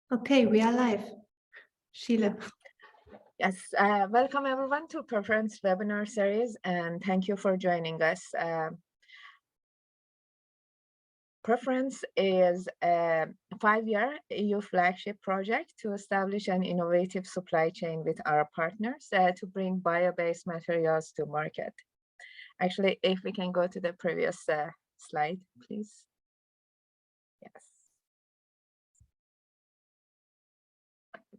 Okay, we are live. Sheila. Yes, welcome everyone to PEFerence webinar series, and thank you for joining us. PEFerence is a 5-year EU flagship project to establish an innovative supply chain with our partners to bring bio-based materials to market. Actually, if we can go to the previous slide, please. Yes.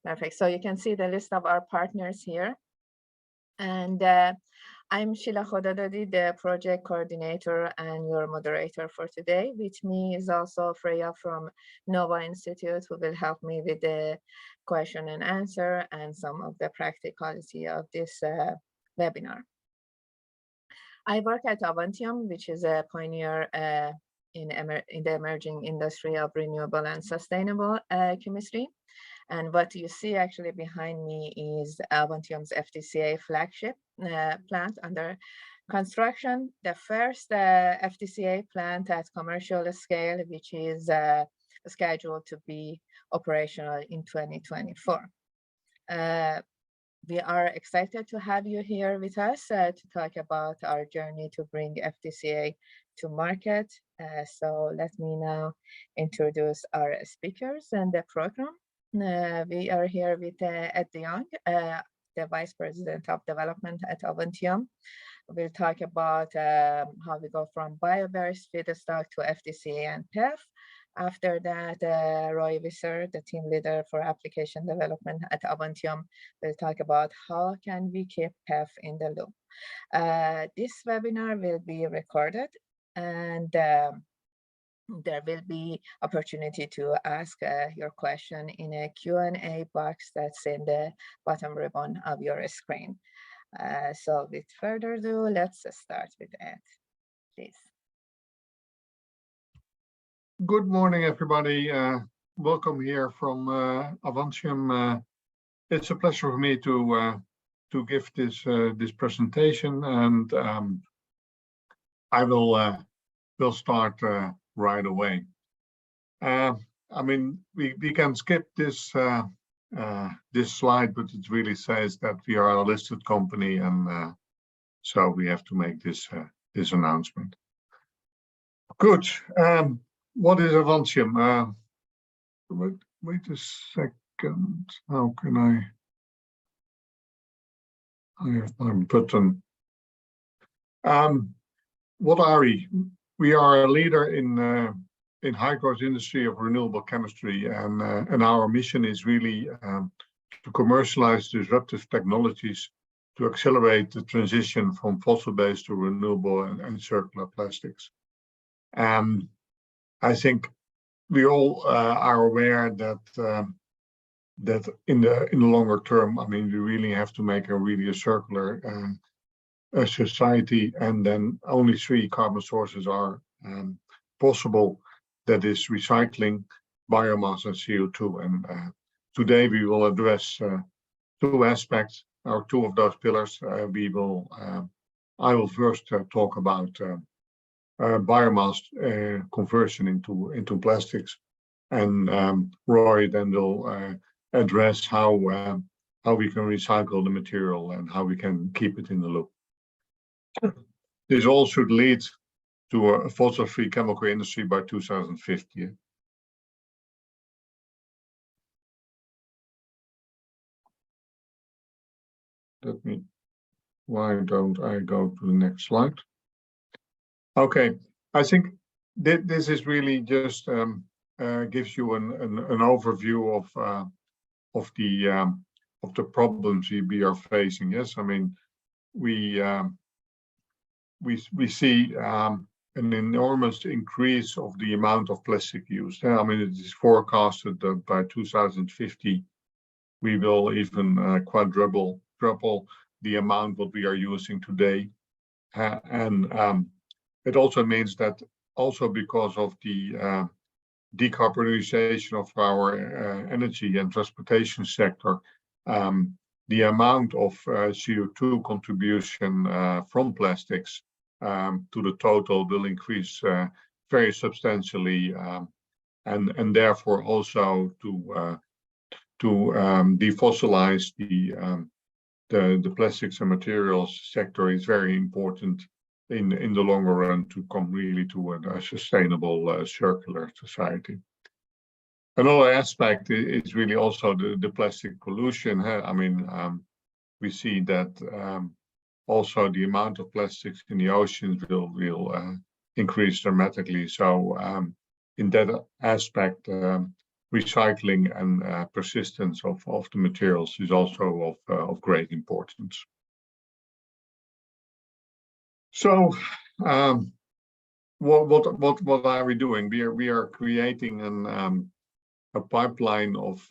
Perfect. So you can see the list of our partners here. And I'm Sheila Khodadadi, the project coordinator and your moderator for today. With me is also Freya from nova-Institut, who will help me with the question and answer and some of the practicality of this webinar. I work at Avantium, which is a pioneer in the emerging industry of renewable and sustainable chemistry. And what you see actually behind me is Avantium's FDCA flagship plant under construction, the first FDCA plant at commercial scale, which is scheduled to be operational in 2024. We are excited to have you here with us to talk about our journey to bring FDCA to market. So let me now introduce our speakers and the program. We are here with Ed de Jong, the Vice President of Development at Avantium. We'll talk about how we go from bio-based feedstock to FDCA and PEF. After that, Visser, the team leader for application development at Avantium, will talk about how can we keep PEF in the loop. This webinar will be recorded, and there will be opportunity to ask your question in a Q&A box that's in the bottom ribbon of your screen. So with further ado, let's start with Ed, please. Good morning, everybody. Welcome here from Avantium. It's a pleasure for me to give this presentation, and I will start right away. I mean, we can skip this this slide, but it really says that we are a listed company, and so we have to make this this announcement. Good. What is Avantium? Wait a second. How can I have my button. What are we? We are a leader in high-growth industry of renewable chemistry, and our mission is really to commercialize disruptive technologies to accelerate the transition from fossil-based to renewable and circular plastics. I think we all are aware that that in the longer term, I mean, we really have to make a circular society, and then only 3 carbon sources are possible. That is recycling, biomass, and CO2. And today we will address 2 aspects, or 2 of those pillars. I will first talk about biomass conversion into plastics, and Roy then will address how we can recycle the material and how we can keep it in the loop. This all should lead to a fossil-free chemical industry by 2050. Why don't I go to the next slide? Okay, I think this is really just gives you an overview of the problems we are facing. Yes, I mean, we see an enormous increase of the amount of plastic used. I mean, it is forecasted that by 2050 we will even quadruple the amount what we are using today, and it also means that also because of the decarbonization of our energy and transportation sector, the amount of CO2 contribution from plastics to the total will increase very substantially, and therefore also to defossilize the plastics and materials sector is very important in the longer run to come really to a sustainable circular society. Another aspect is really also the plastic pollution. I mean, we see that also the amount of plastics in the oceans will increase dramatically. So in that aspect, recycling and persistence of the materials is also of great importance. So what are we doing? We are creating a pipeline of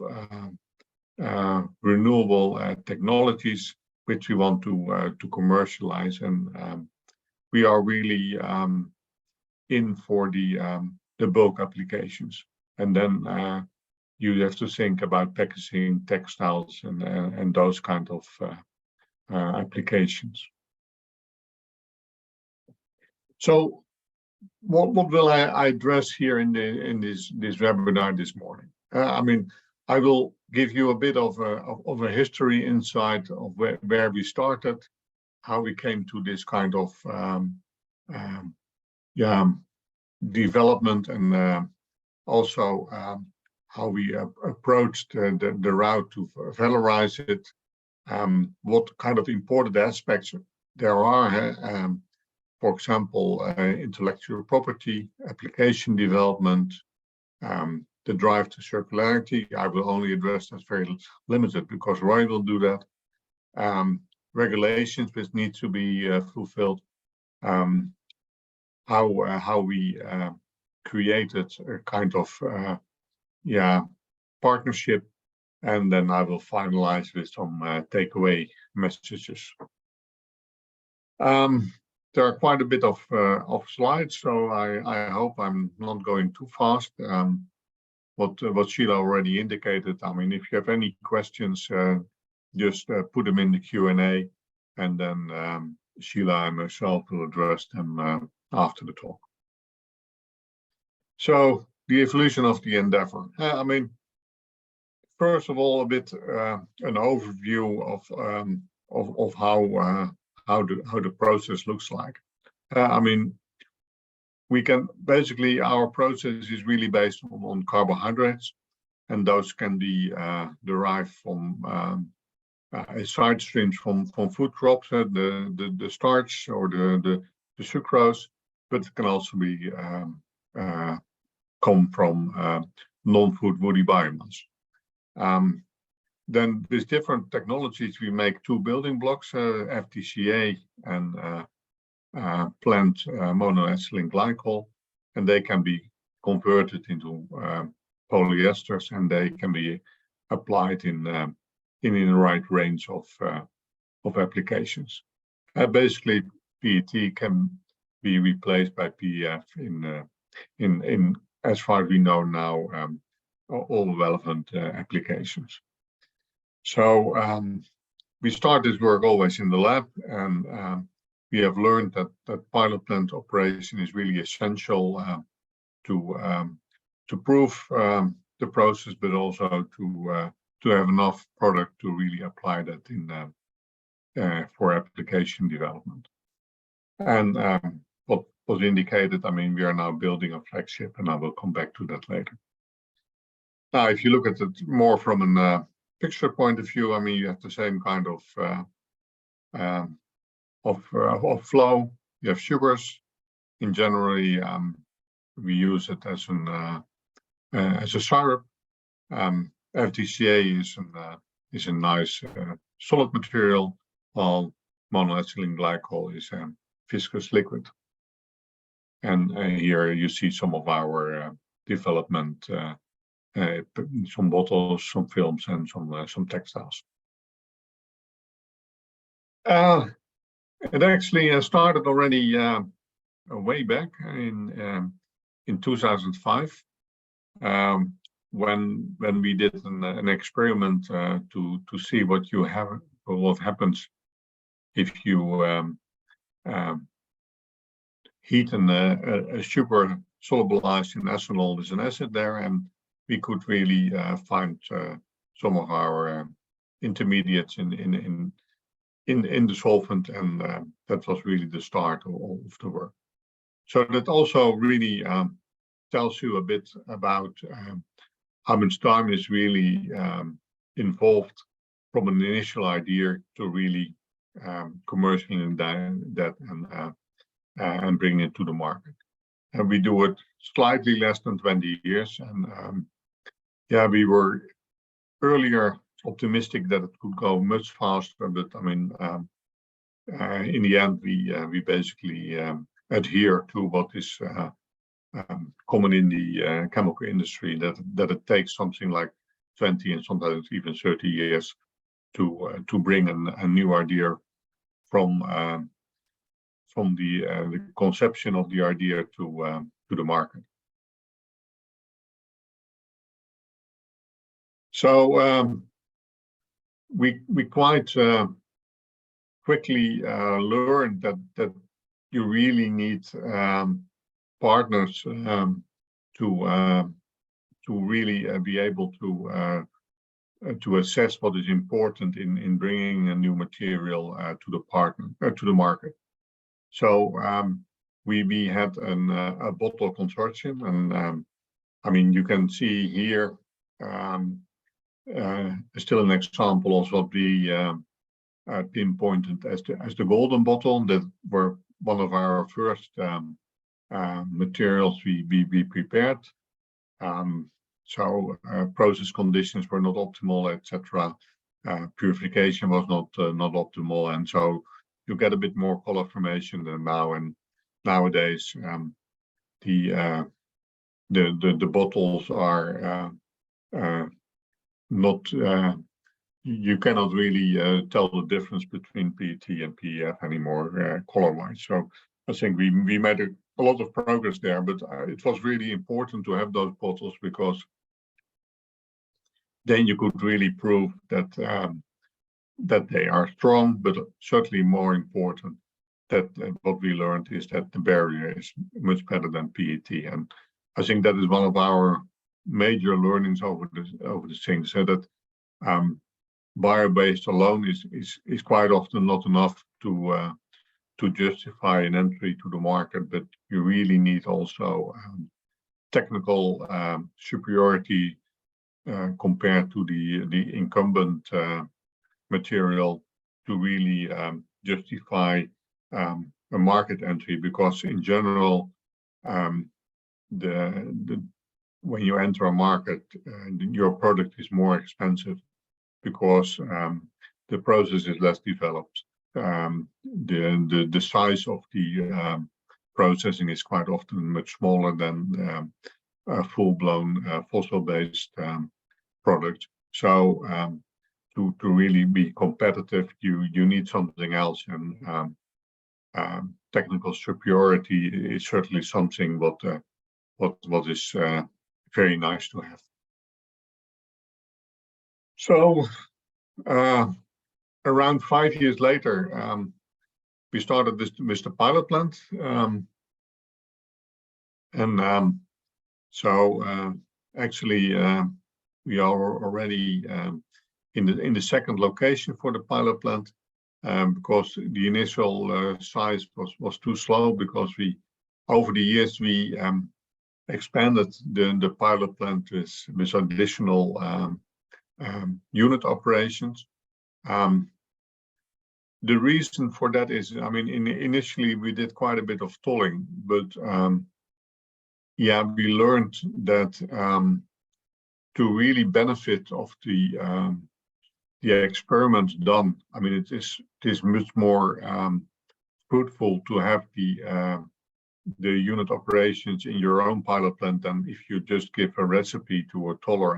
renewable technologies which we want to commercialize, and we are really in for the bulk applications. And then you have to think about packaging, textiles, and those kind of applications. So what will I address here in this webinar this morning? I mean, I will give you a bit of a history insight of where we started, how we came to this kind of development, and also how we approached the route to valorize it, what kind of important aspects there are, for example, intellectual property, application development, the drive to circularity. I will only address that's very limited because Roy will do that. Regulations which need to be fulfilled, how we created a kind of partnership, and then I will finalize with some takeaway messages. There are quite a bit of slides, so I hope I'm not going too fast. What Sheila already indicated, I mean, if you have any questions, just put them in the Q&A, and then Sheila and myself will address them after the talk. So the evolution of the endeavor. I mean, first of all, a bit an overview of how the process looks like. I mean, we can basically, our process is really based on carbohydrates, and those can be derived from side streams from food crops, the starch or the sucrose, but it can also be come from non-food woody biomass. Then with different technologies, we make two building blocks, FDCA and plant monoethylene glycol, and they can be converted into polyesters, and they can be applied in the right range of applications. Basically, PET can be replaced by PEF in as far as we know now, all relevant applications. So we start this work always in the lab, and we have learned that pilot plant operation is really essential to prove the process, but also to have enough product to really apply that in for application development. And what was indicated, I mean, we are now building a flagship, and I will come back to that later. Now, if you look at it more from a picture point of view, I mean, you have the same kind of flow. You have sugars. In generally, we use it as a syrup. FDCA is a nice solid material, while monoethylene glycol is a viscous liquid. And here you see some of our development, some bottles, some films, and some textiles. It actually started already way back in 2005, when we did an experiment to see what happens if you heat a sugar solubilized in ethanol with an acid there, and we could really find some of our intermediates in the solvent, and that was really the start of the work. So that also really tells you a bit about how much time is really involved from an initial idea to really commercializing that and bring it to the market. And we do it slightly less than 20 years. And yeah, we were earlier optimistic that it could go much faster, but I mean, in the end, we basically adhere to what is common in the chemical industry, that it takes something like 20 and sometimes even 30 years to bring a new idea from the conception of the idea to the market. So we quite quickly learned that you really need partners to really be able to assess what is important in bringing a new material to the market. So we had a bottle consortium, and I mean, you can see here still an example of what we pinpointed as the golden bottle, that were one of our first materials we prepared. So process conditions were not optimal, etc. Purification was not optimal, and so you get a bit more color formation than now. And nowadays, the bottles are not. You cannot really tell the difference between PET and PEF anymore, color-wise. So I think we made a lot of progress there, but it was really important to have those bottles, because then you could really prove that that they are strong, but certainly more important, that what we learned is that the barrier is much better than PET. And I think that is one of our major learnings over the things, so that bio-based alone is quite often not enough to justify an entry to the market, but you really need also technical superiority compared to the incumbent material to really justify a market entry. Because in general, when you enter a market, your product is more expensive because the process is less developed. The size of the processing is quite often much smaller than a full-blown fossil-based product. So to really be competitive, you need something else, and technical superiority is certainly something what is very nice to have. So around 5 years later, we started this with the pilot plant, so actually we are already in the second location for the pilot plant, because the initial size was too slow, because over the years we expanded the pilot plant with additional unit operations. The reason for that is, I mean, initially we did quite a bit of tolling, but yeah, we learned that to really benefit of the experiments done, I mean, it is much more fruitful to have the unit operations in your own pilot plant than if you just give a recipe to a toller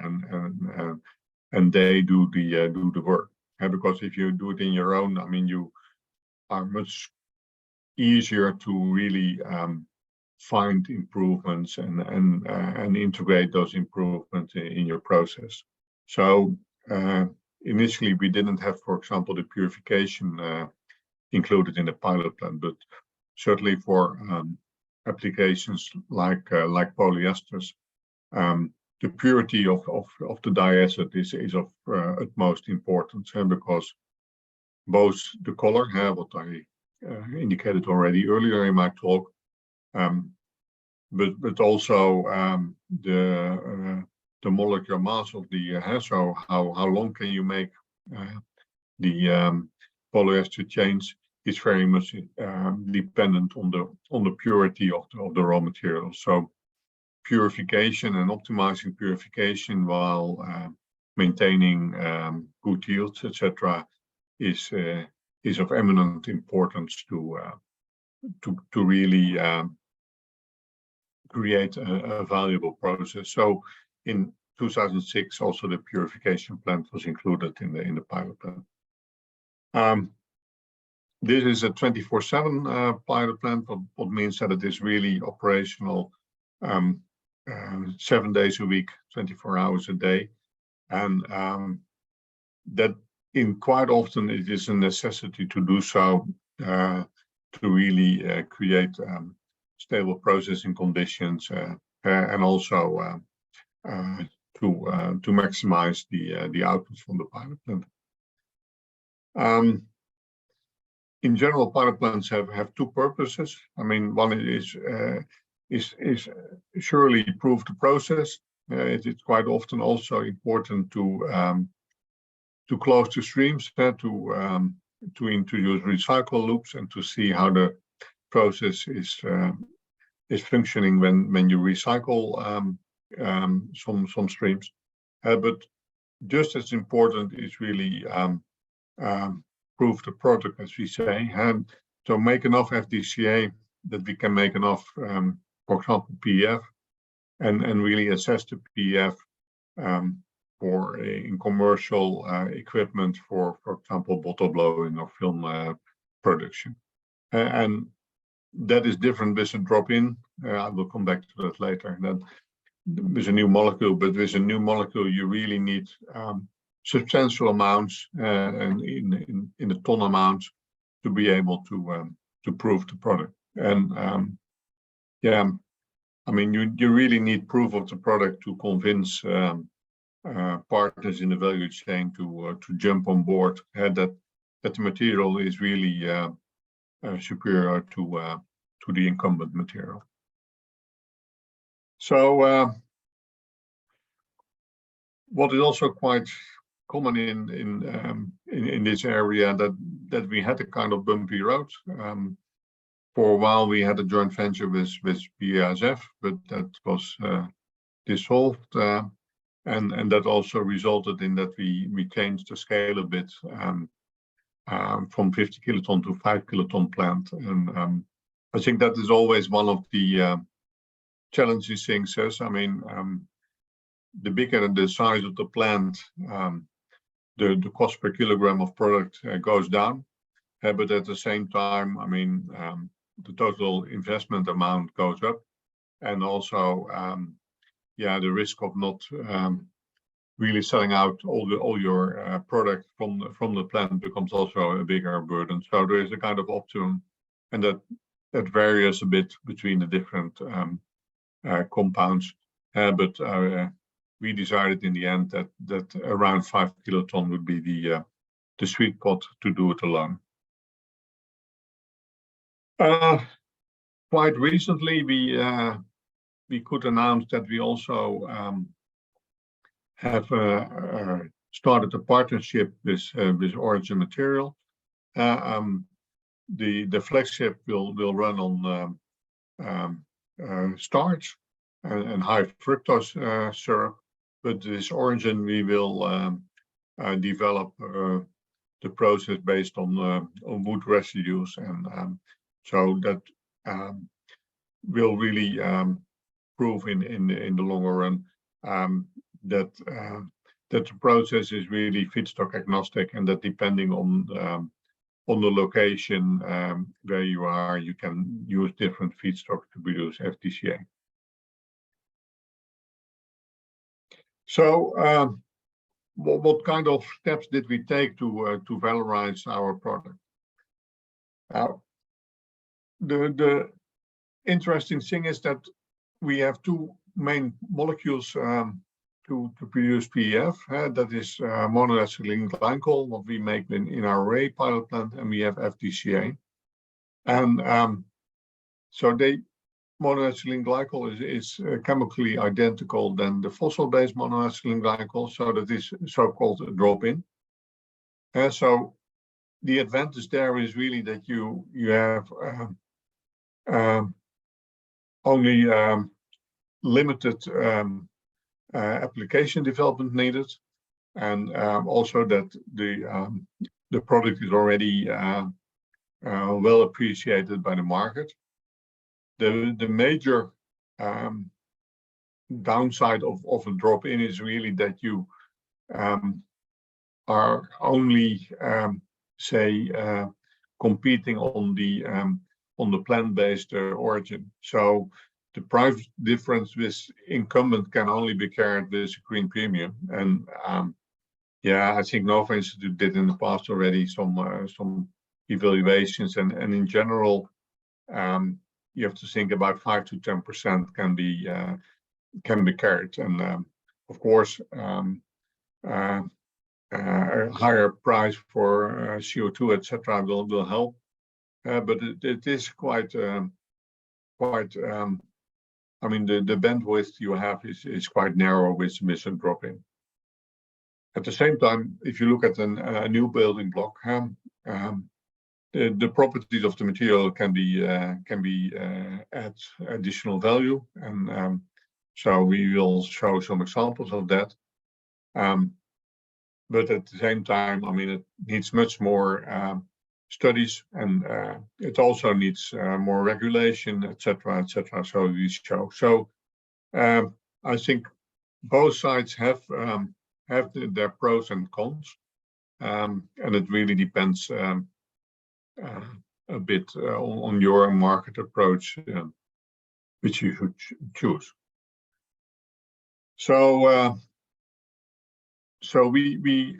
and they do the work. Because if you do it in your own, I mean, you are much easier to really find improvements and integrate those improvements in your process. So initially we didn't have, for example, the purification included in the pilot plant, but certainly for applications like polyesters, the purity of the diacid is of utmost importance, because both the color, what I indicated already earlier in my talk, but also the molecular mass of the so how long can you make the polyester chains is very much dependent on the purity of the raw material. So purification and optimizing purification while maintaining good yields, etc., is of eminent importance to really create a valuable process. So in 2006, also the purification plant was included in the pilot plant. This is a 24/7 pilot plant, what means that it is really operational 7 days a week, 24 hours a day, and that quite often it is a necessity to do so to really create stable processing conditions and also to maximize the output from the pilot plant. In general, pilot plants have two purposes. I mean, one is surely prove the process. It is quite often also important to close the streams, to introduce recycle loops and to see how the process is functioning when you recycle some streams. But just as important is really prove the product, as we say, and so make enough FDCA that we can make enough, for example, PEF, and really assess the PEF for in commercial equipment for example, bottle blowing or film production. And that is different with a drop-in. I will come back to that later. That with a new molecule, but with a new molecule, you really need substantial amounts and in a ton amounts to be able to prove the product. And yeah, I mean, you really need proof of the product to convince partners in the value chain to jump on board, that the material is really superior to the incumbent material. So what is also quite common in this area that we had a kind of bumpy road. For a while we had a joint venture with BASF, but that was dissolved, and that also resulted in that we changed the scale a bit from 50 kiloton to 5 kiloton plant. And I think that is always one of the challenging things. I mean, the bigger the size of the plant, the cost per kilogram of product goes down, but at the same time, I mean, the total investment amount goes up, and also, yeah, the risk of not really selling out all your product from the plant becomes also a bigger burden. So there is a kind of optimum, and that varies a bit between the different compounds, but we decided in the end that around 5 kiloton would be the sweet spot to do it alone. Quite recently, we could announce that we also have started a partnership with Origin Material. The flagship will run on starch and high fructose syrup, but this Origin we will develop the process based on wood residues, and so that will really prove in the longer run that the process is really feedstock agnostic, and that depending on the location where you are, you can use different feedstock to produce FDCA. So what kind of steps did we take to valorize our product? The interesting thing is that we have two main molecules to produce PEF. That is monoethylene glycol, what we make in our array pilot plant, and we have FDCA. And so monoethylene glycol is chemically identical than the fossil-based monoethylene glycol, so that is so-called a drop-in. So the advantage there is really that you have only limited application development needed, and also that the product is already well appreciated by the market. The major downside of a drop-in is really that you are only competing on the plant-based origin. So the price difference with incumbent can only be carried with a green premium. And yeah, I think nova-Institut did in the past already some evaluations, and in general, you have to think about 5 to 10% can be carried, and of course, a higher price for CO2, etc., will help. But it is quite. I mean, the bandwidth you have is quite narrow with a drop-in. At the same time, if you look at a new building block, the properties of the material can be add additional value, and so we will show some examples of that. But at the same time, I mean, it needs much more studies, and it also needs more regulation, etc., etc. So we show. So I think both sides have their pros and cons, and it really depends a bit on your market approach, which you should choose. So we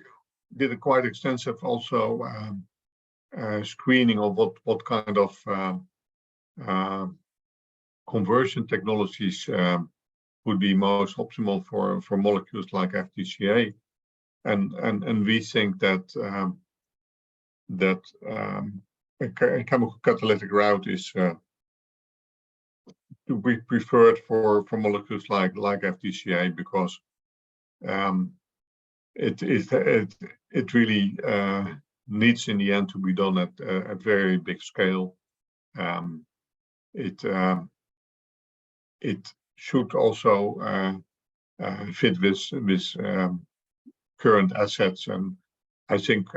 did a quite extensive also screening of what kind of conversion technologies would be most optimal for molecules like FDCA, and we think that a chemical catalytic route is to be preferred for molecules like FDCA, because it really needs in the end to be done at a very big scale. It should also fit with current assets, and I think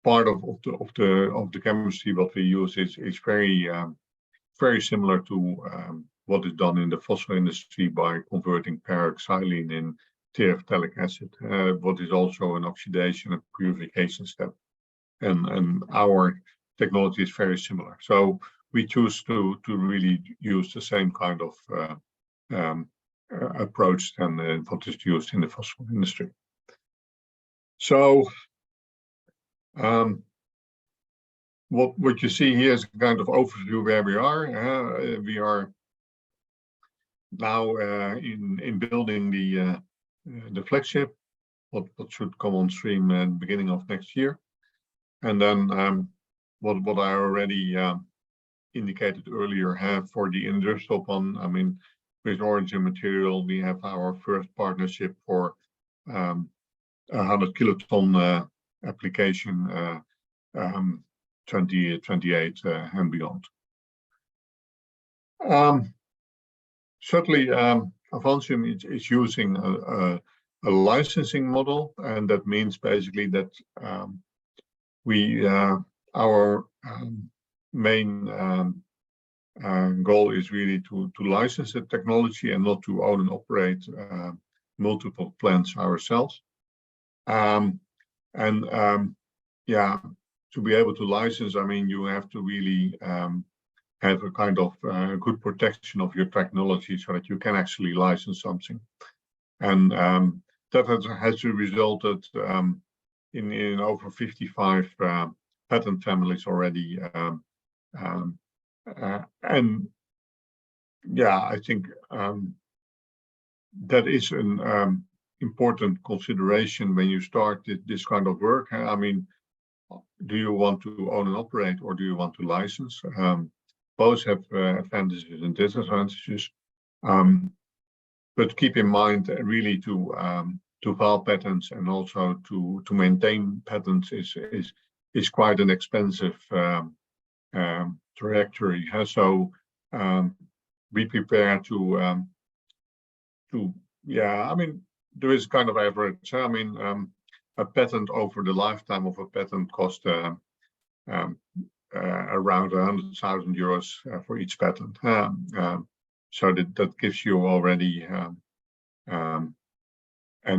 part of the chemistry what we use is very similar to what is done in the fossil industry by converting paraxylene in terephthalic acid, what is also an oxidation and purification step, and our technology is very similar. So we choose to really use the same kind of approach than what is used in the fossil industry. So what you see here is a kind of overview where we are. We are now in building the flagship, what should come on stream at the beginning of next year, and then what I already indicated earlier, for the industrial one. I mean, with Origin Material, we have our first partnership for 100 kiloton application 2028 and beyond. Certainly, Avantium is using a licensing model, and that means basically that our main goal is really to license the technology and not to own and operate multiple plants ourselves. Yeah, to be able to license, I mean, you have to really have a kind of good protection of your technology so that you can actually license something. And that has resulted in over 55 patent families already. And yeah, I think that is an important consideration when you start this kind of work. I mean, do you want to own and operate, or do you want to license? Both have advantages and disadvantages. But keep in mind really to file patents and also to maintain patents is quite an expensive trajectory. So be prepared to yeah, I mean, there is kind of average. I mean, a patent over the lifetime of a patent costs around 100,000 euros for each patent. So that gives you already, and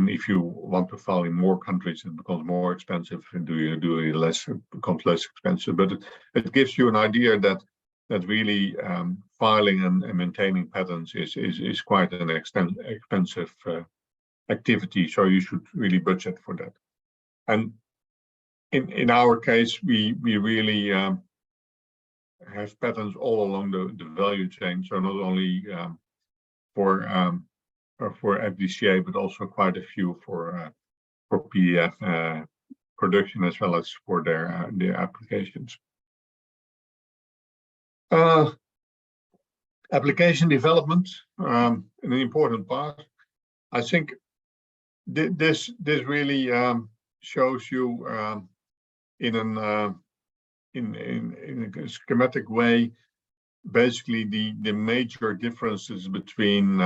if you want to file in more countries, it becomes more expensive. And do you less, it becomes less expensive. But it gives you an idea that really filing and maintaining patents is quite an expensive activity. So you should really budget for that. And in our case, we really have patents all along the value chain. So not only for FDCA, but also quite a few for PEF production, as well as for their applications. Application development, an important part. I think this really shows you in a schematic way, basically the major differences between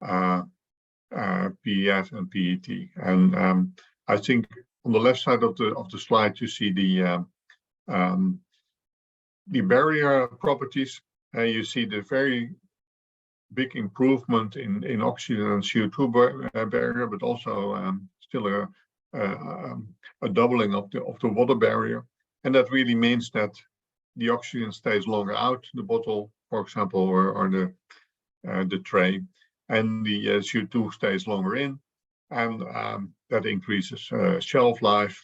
PEF and PET. And I think on the left side of the slide you see the barrier properties. You see the very big improvement in oxygen and CO2 barrier, but also still a doubling of the water barrier. And that really means that the oxygen stays longer out the bottle, for example, or the tray, and the CO2 stays longer in, and that increases shelf life.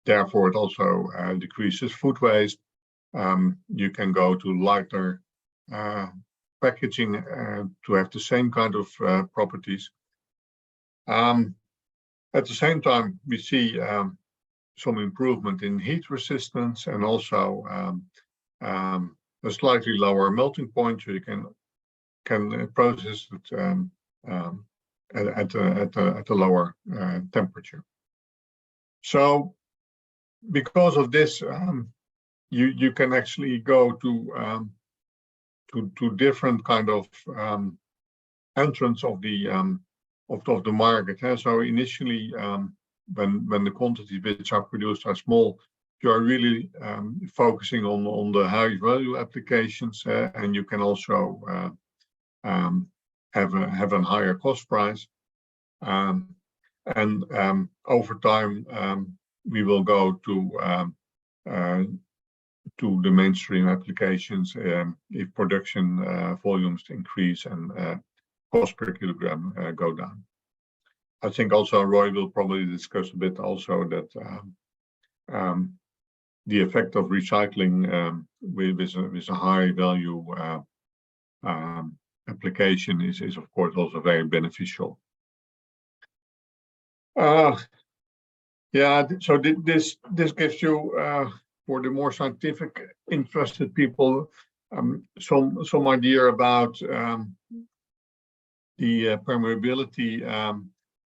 Therefore, it also decreases food waste. You can go to lighter packaging to have the same kind of properties. At the same time, we see some improvement in heat resistance, and also a slightly lower melting point, so you can process it at a lower temperature. So because of this, you can actually go to different kind of entrance of the market. So initially, when the quantities which are produced are small, you are really focusing on the high value applications, and you can also have a higher cost price. And over time, we will go to the mainstream applications if production volumes increase and cost per kilogram go down. I think also Roy will probably discuss a bit also that the effect of recycling with a high value application is of course also very beneficial. Yeah, so this gives you for the more scientific interested people some idea about the permeability,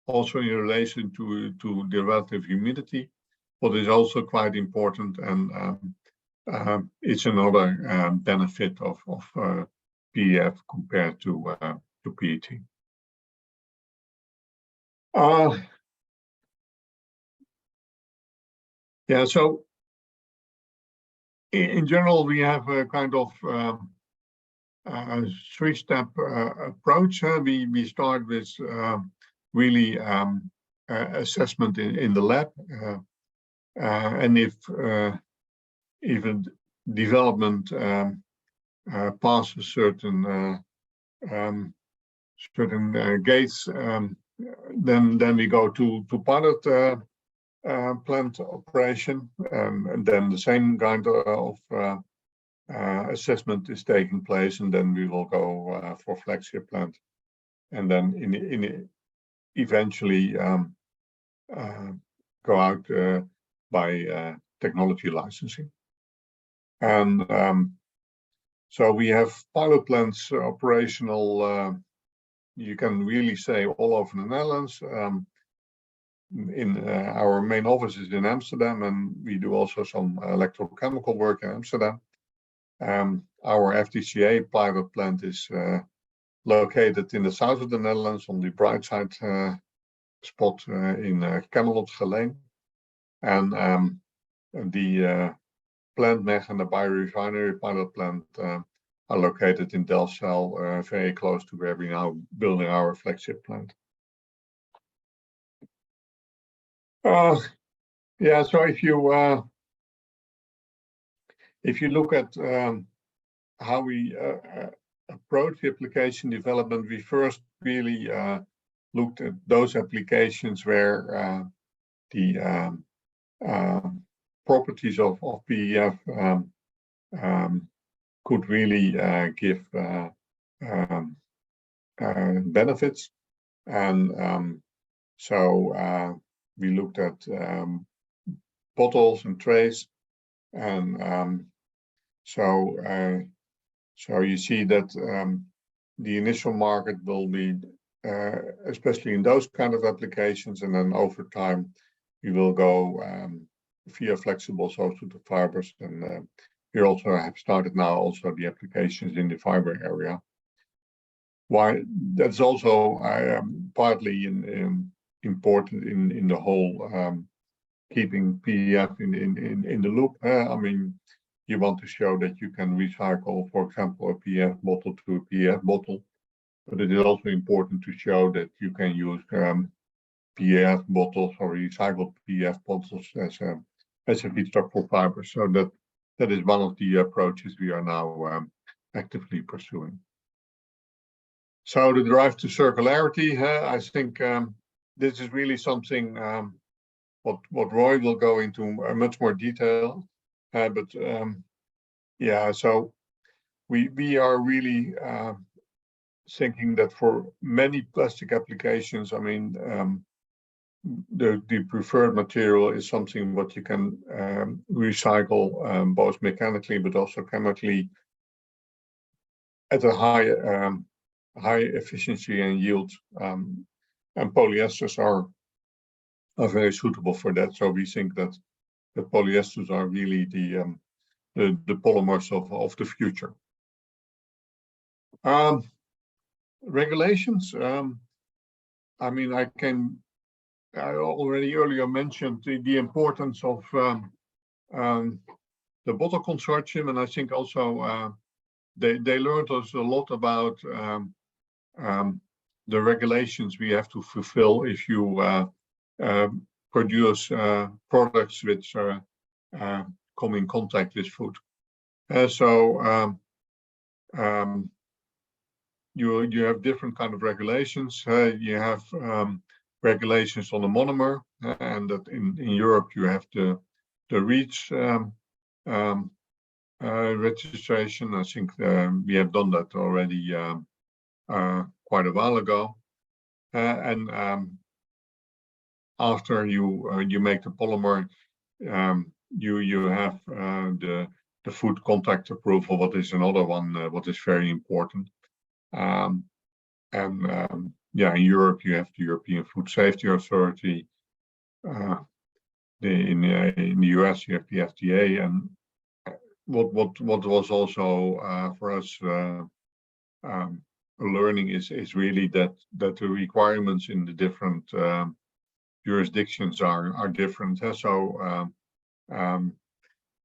also in relation to the relative humidity. What is also quite important, and it's another benefit of PEF compared to PET. Yeah, so in general, we have a kind of three-step approach. We start with really assessment in the lab, and if even development passes certain gates, then we go to pilot plant operation, and then the same kind of assessment is taking place, and then we will go for flagship plant. and then eventually go out by technology licensing. And so we have pilot plants operational, you can really say all over the Netherlands. In our main office is in Amsterdam, and we do also some electrochemical work in Amsterdam. Our FDCA pilot plant is located in the south of the Netherlands on the bright side spot in Camelot Geleen. And the plant MEG and the biorefinery pilot plant are located in Delfzijl, very close to where we now building our flagship plant. Yeah, so if you look at how we approach the application development, we first really looked at those applications where the properties of PEF could really give benefits. And so we looked at bottles and trays, and so you see that the initial market will be especially in those kind of applications, and then over time we will go via flexibles also to fibers, and we also have started now also the applications in the fiber area. Why that's also partly important in the whole keeping PEF in the loop. I mean, you want to show that you can recycle, for example, a PEF bottle to a PEF bottle, but it is also important to show that you can use PEF bottles or recycled PEF bottles as a feedstock for fibers. So that is one of the approaches we are now actively pursuing. So the drive to circularity, I think this is really something what Roy will go into much more detail. But yeah, so we are really thinking that for many plastic applications, I mean, the preferred material is something what you can recycle both mechanically but also chemically at a high efficiency and yield, and polyesters are very suitable for that. So we think that the polyesters are really the polymers of the future. Regulations. I mean, I already earlier mentioned the importance of the bottle consortium, and I think also they learned us a lot about the regulations we have to fulfill if you produce products which come in contact with food. So you have different kind of regulations. You have regulations on the monomer, and that in Europe you have the REACH registration. I think we have done that already quite a while ago, and after you make the polymer, you have the food contact approval, what is another one what is very important. Yeah, in Europe you have the European Food Safety Authority. In the US you have the FDA, and what was also for us learning is really that the requirements in the different jurisdictions are different. So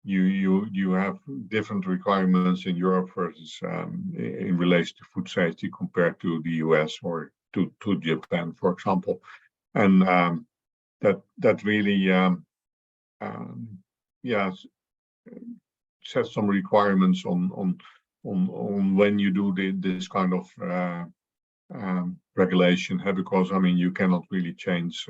you have different requirements in Europe versus in relation to food safety compared to the US or to Japan, for example, and that really yeah, sets some requirements on when you do this kind of regulation, because I mean you cannot really change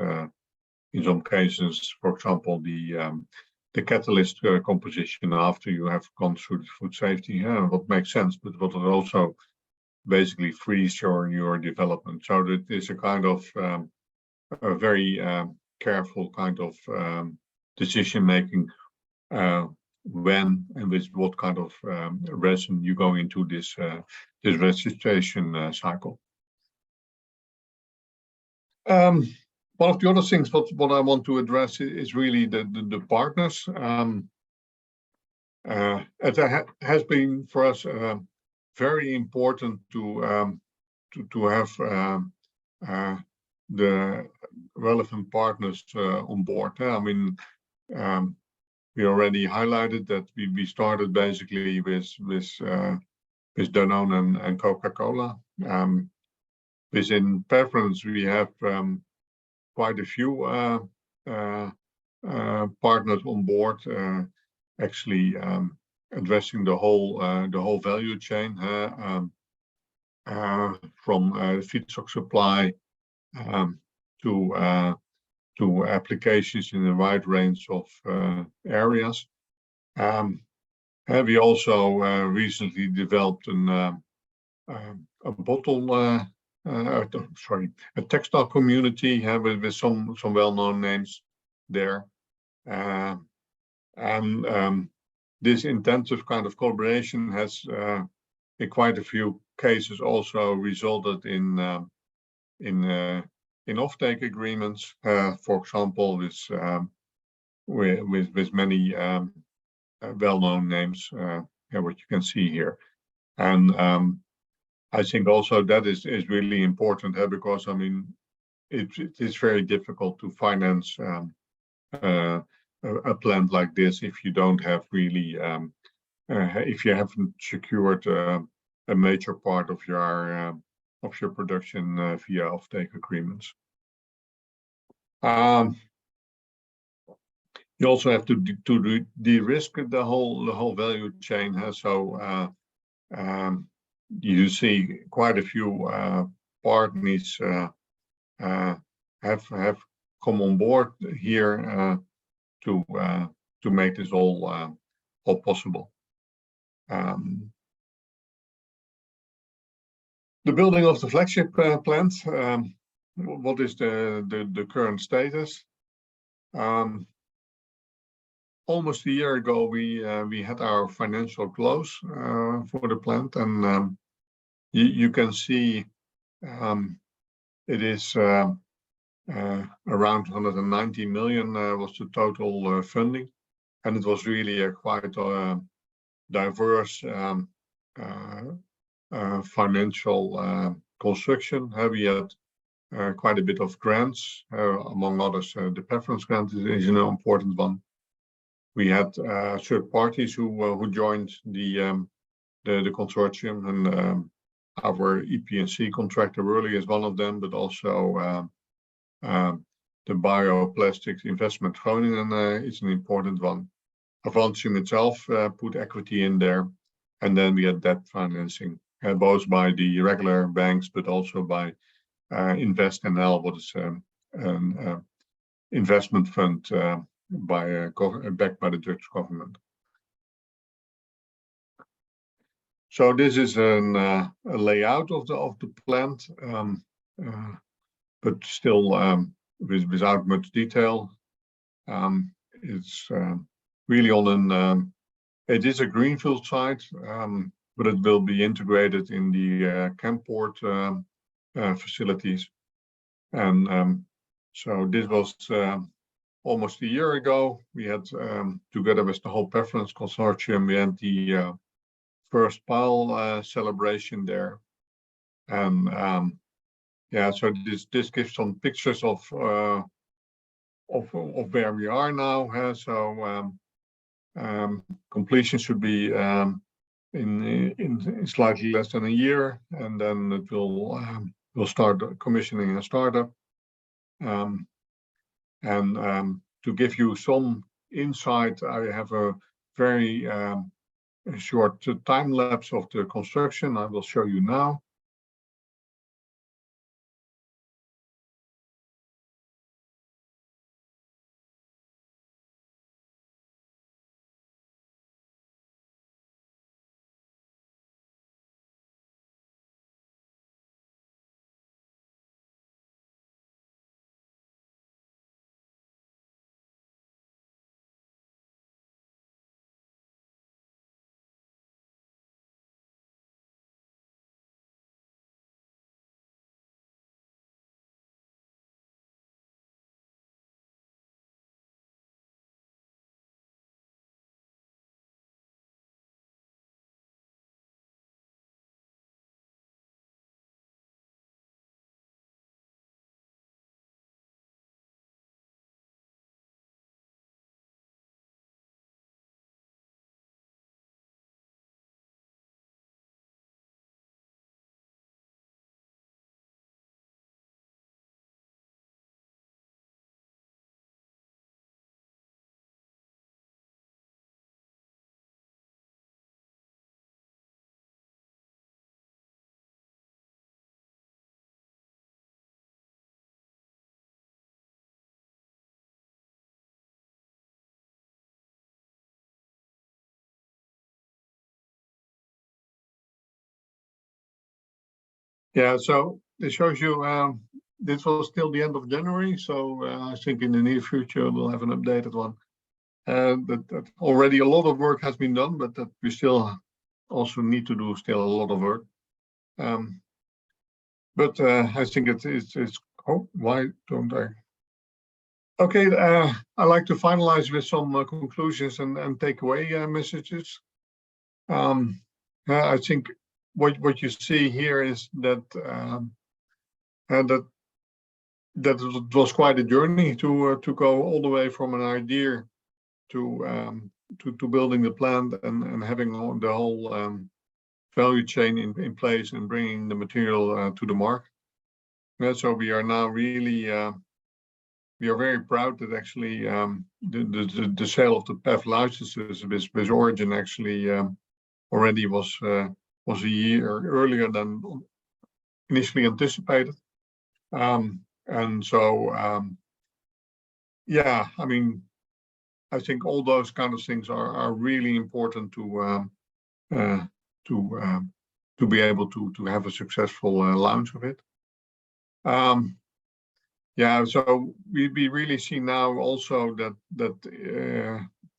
in some cases, for example, the catalyst composition after you have gone through the food safety. What makes sense, but what also basically freeze your development. So that is a kind of a very careful kind of decision making when and with what kind of resin you go into this this registration cycle. One of the other things what I want to address is really the partners. It has been for us very important to have the relevant partners on board. I mean, we already highlighted that we started basically with Danone and Coca-Cola. Within PEFerence, we have quite a few partners on board, actually addressing the whole value chain from feedstock supply to applications in a wide range of areas. We also recently developed a textile community with some well-known names there, and this intensive kind of collaboration has in quite a few cases also resulted in offtake agreements, for example, with many well-known names, what you can see here. And I think also that is really important, because I mean it is very difficult to finance a plant like this if you don't have really if you haven't secured a major part of your production via offtake agreements. You also have to de-risk the whole value chain. So you see quite a few partners have come on board here to make this all possible. The building of the flagship plant. What is the current status? Almost a year ago, we had our financial close for the plant, and you can see it is around 190 million was the total funding, and it was really a quite diverse financial construction. We had quite a bit of grants, among others, the PEFerence grant is an important one. We had third parties who joined the consortium, and our EP&C contractor really is one of them, but also the Bioplastics Investment Groningen is an important one. Avantium itself put equity in there, and then we had debt financing, both by the regular banks, but also by InvestNL, what is an investment fund backed by the Dutch government. So this is a layout of the plant, but still without much detail. It's really on it is a greenfield site, but it will be integrated in the Camport facilities. And so this was almost a year ago. We had, together with the whole PEFerence consortium, we had the first pile celebration there. And yeah, so this gives some pictures of where we are now. So completion should be in slightly less than a year, and then it will start commissioning and startup. And to give you some insight, I have a very short time lapse of the construction. I will show you now. Yeah, so it shows you this was still the end of January, so I think in the near future we'll have an updated one. That already a lot of work has been done, but that we still also need to do still a lot of work. But I think it's oh, why don't I? Okay, I'd like to finalize with some conclusions and takeaway messages. I think what you see here is that that it was quite a journey to go all the way from an idea to building the plant and having the whole value chain in place and bringing the material to the market. Yeah, so we are now really we are very proud that actually the sale of the PEF licenses with Origin actually already was a year earlier than initially anticipated. And so yeah, I mean, I think all those kind of things are really important to be able to have a successful launch of it. Yeah, so we really see now also that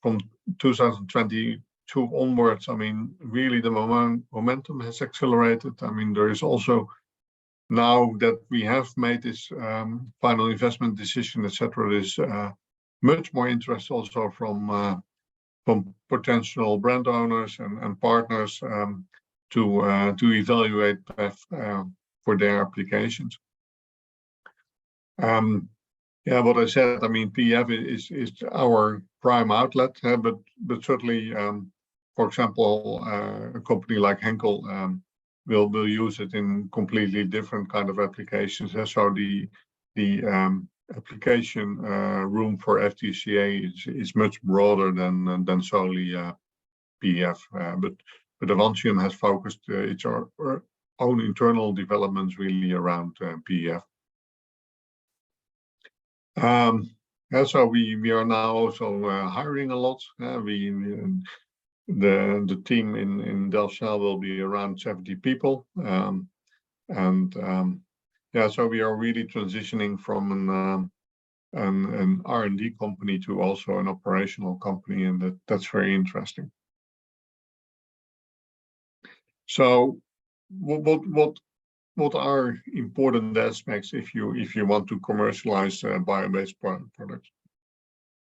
from 2022 onwards, I mean, really the momentum has accelerated. I mean, there is also now that we have made this final investment decision, etc. There's much more interest also from potential brand owners and partners to evaluate PEF for their applications. Yeah, what I said, I mean, PEF is our prime outlet, but certainly, for example, a company like Henkel will use it in completely different kind of applications. So the application room for FDCA is much broader than solely PEF. But Avantium has focused its own internal developments really around PEF. So we are now also hiring a lot. The team in Delfzijl will be around 70 people, yeah, so we are really transitioning from an R&D company to also an operational company, and that's very interesting. So what are important aspects if you want to commercialize bio-based products?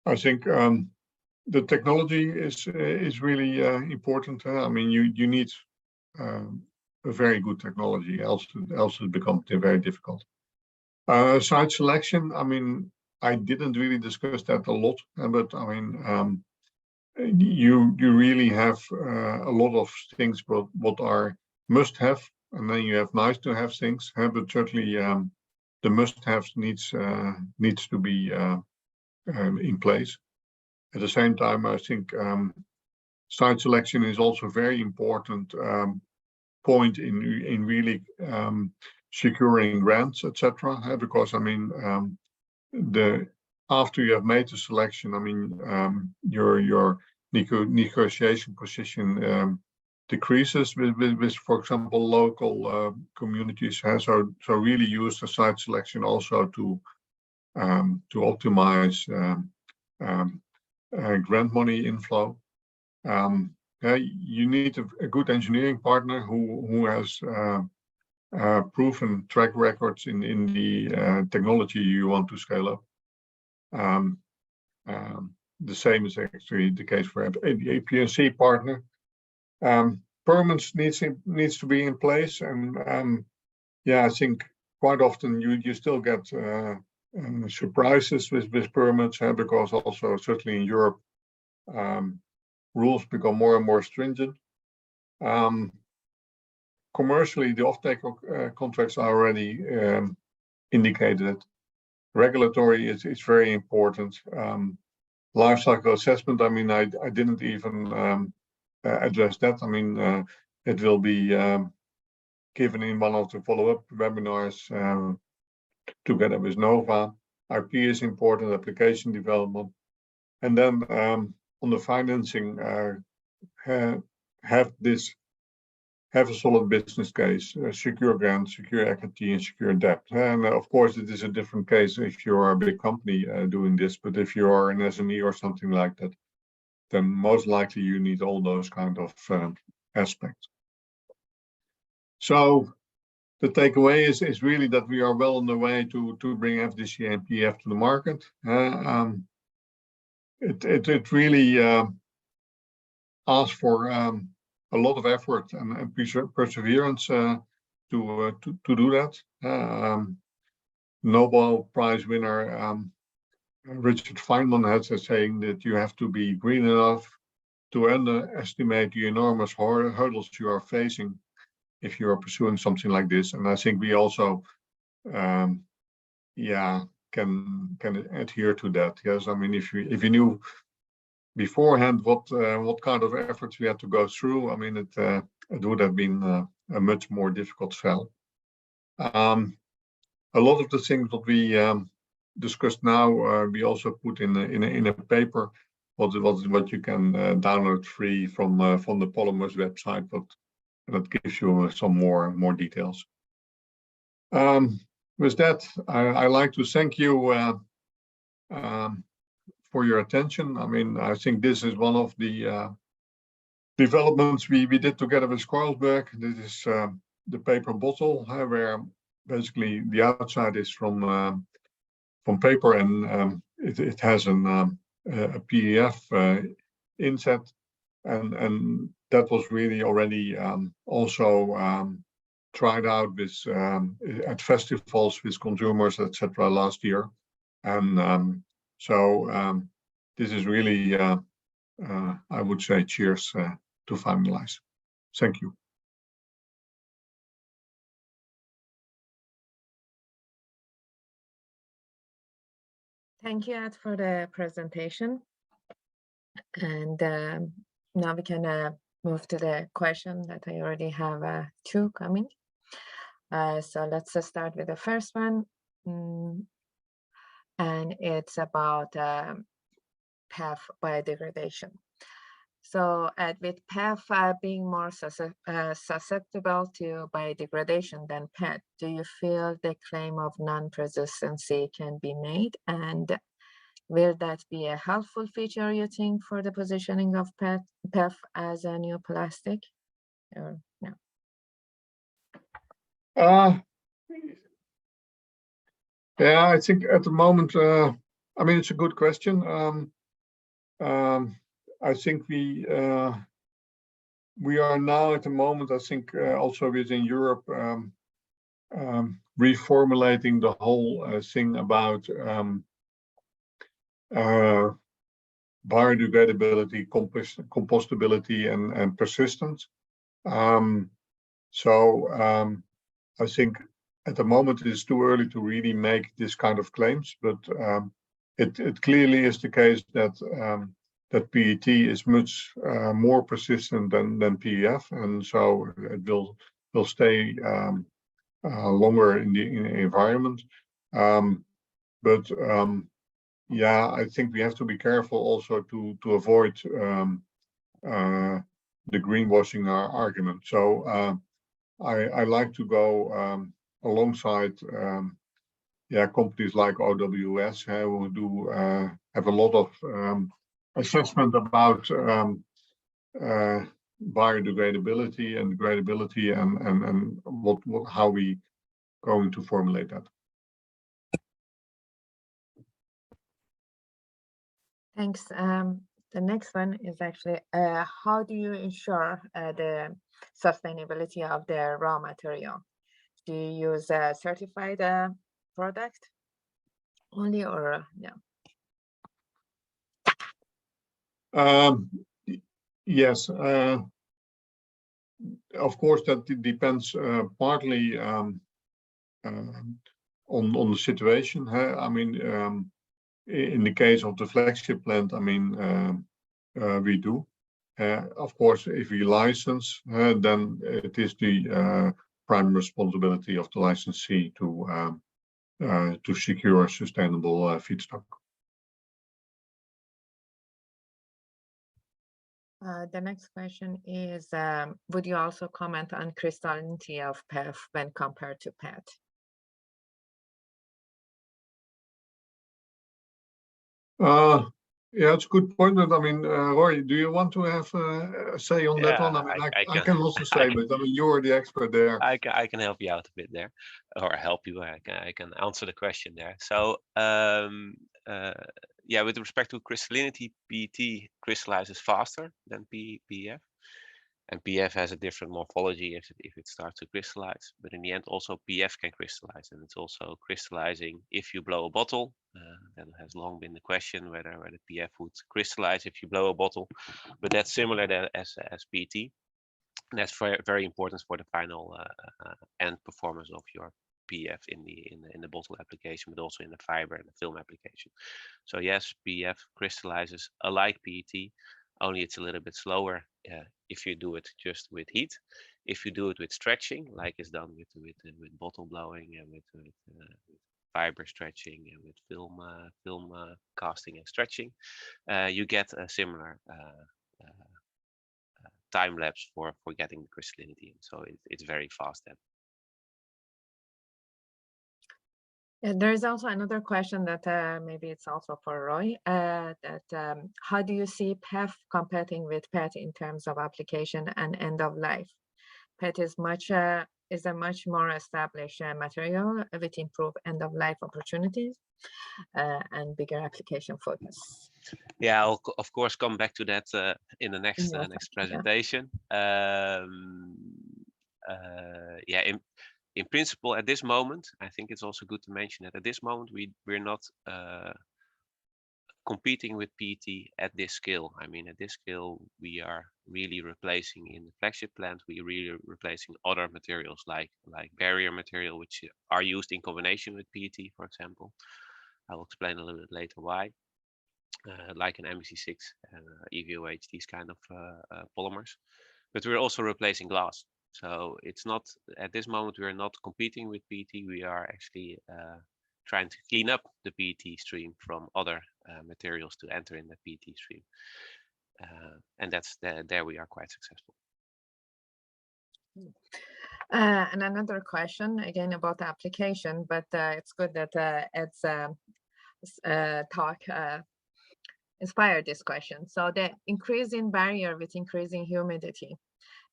I think the technology is really important. I mean, you need a very good technology, else it becomes very difficult. Site selection, I mean, I didn't really discuss that a lot, but I mean, you really have a lot of things what are must-have, and then you have nice-to-have things. But certainly, the must-have needs to be in place. At the same time, I think site selection is also a very important point in really securing grants, etc. Because I mean, after you have made the selection, I mean, your negotiation position decreases with, for example, local communities. So really use the site selection also to optimize grant money inflow. You need a good engineering partner who has proven track records in the technology you want to scale up. The same is actually the case for a P&C partner. Permits needs to be in place, and yeah, I think quite often you still get surprises with permits, because also certainly in Europe rules become more and more stringent. Commercially, the offtake contracts are already indicated. Regulatory is very important. Life cycle assessment, I mean, I didn't even address that. I mean, it will be given in one of the follow-up webinars together with Nova. IP is important, application development. And then on the financing, have this have a solid business case, secure grants, secure equity, and secure debt. And of course, it is a different case if you are a big company doing this. But if you are an SME or something like that, then most likely you need all those kind of aspects. So the takeaway is really that we are well on the way to bring FDCA and PEF to the market. It really asks for a lot of effort and perseverance to do that. Nobel Prize winner Richard Feynman has a saying that you have to be green enough to underestimate the enormous hurdles you are facing if you are pursuing something like this. And I think we also, can adhere to that. Yes, I mean, if you knew beforehand what kind of efforts we had to go through, I mean, it would have been a much more difficult sell. A lot of the things that we discussed now, we also put in a paper, what you can download free from the Polymers website, but that gives you some more details. With that, I like to thank you for your attention. I mean, I think this is one of the developments we did together with Carlsberg. This is the paper bottle, where basically the outside is from paper, and it has a PEF inset, and that was really already also tried out with at festivals with consumers, etc. last year, and so this is really I would say cheers to finalize. Thank you. Thank you, Ed, for the presentation. And now we can move to the question that I already have two coming. So let's start with the first one. And it's about PEF biodegradation. So with PEF being more susceptible to biodegradation than PET, do you feel the claim of non-persistency can be made? And will that be a helpful feature, you think, for the positioning of PEF as a new plastic? Or no? Yeah, I think at the moment, I mean, it's a good question. I think we are now at the moment, I think also within Europe, reformulating the whole thing about biodegradability, compostability, and persistence. I think at the moment it is too early to really make this kind of claims, but it clearly is the case that that PET is much more persistent than PEF, and so it will stay longer in the environment. Yeah, I think we have to be careful also to avoid the greenwashing argument. So I like to go alongside companies like OWS, who do have a lot of assessment about biodegradability and gradability, and how we going to formulate that. Thanks. The next one is actually, how do you ensure the sustainability of the raw material? Do you use a certified product only, or no? Yes, of course that depends partly on the situation. I mean, in the case of the flagship plant, I mean, we do. Of course, if we license, then it is the prime responsibility of the licensee to secure sustainable feedstock. The next question is, would you also comment on crystallinity of PEF when compared to PET? Yeah, it's a good point. But I mean, Roy, do you want to have a say on that one? I mean, I can also say, but I mean, you're the expert there. I can help you out a bit there, or help you. I can answer the question there. So yeah, with respect to crystallinity, PET crystallizes faster than PEF. And PEF has a different morphology if it starts to crystallize. But in the end, also PEF can crystallize, and it's also crystallizing if you blow a bottle. That has long been the question whether PEF would crystallize if you blow a bottle. But that's similar as PET. And that's very important for the final end performance of your PEF in the bottle application, but also in the fiber and the film application. So yes, PEF crystallizes alike PET. Only it's a little bit slower if you do it just with heat. If you do it with stretching, like is done with bottle blowing and with fiber stretching and with film casting and stretching, you get a similar time lapse for getting the crystallinity in. So it's very fast then. And there's also another question that maybe it's also for Roy, how do you see PEF competing with PET in terms of application and end of life? PET is a much more established material with improved end of life opportunities and bigger application focus. Yeah, I'll of course come back to that in the next presentation. Yeah, in principle, at this moment, I think it's also good to mention that at this moment we're not competing with PET at this scale. I mean, at this scale, we are really replacing in the flagship plant. We're really replacing other materials like barrier material, which are used in combination with PET, for example. I will explain a little bit later why. Like an MEC6 and EVOH, these kind of polymers. But we're also replacing glass. So it's not, at this moment, we're not competing with PET. We are actually trying to clean up the PET stream from other materials to enter in the PET stream. And there we are quite successful. And another question, again, about the application, but it's good that Ed's talk inspired this question. So the increase in barrier with increasing humidity,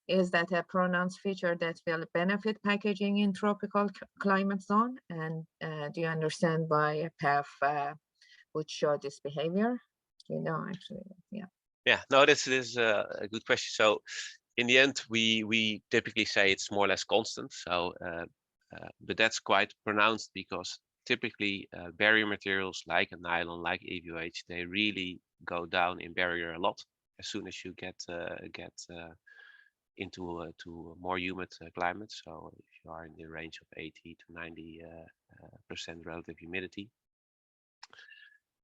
is that a pronounced feature that will benefit packaging in tropical climate zone? And do you understand why PEF would show this behavior? You know, actually, yeah. Yeah, no, this is a good question. So in the end, we typically say it's more or less constant. So, but that's quite pronounced because typically barrier materials like a nylon, like EVOH, they really go down in barrier a lot as soon as you get into to more humid climates. So if you are in the range of 80 to 90% relative humidity,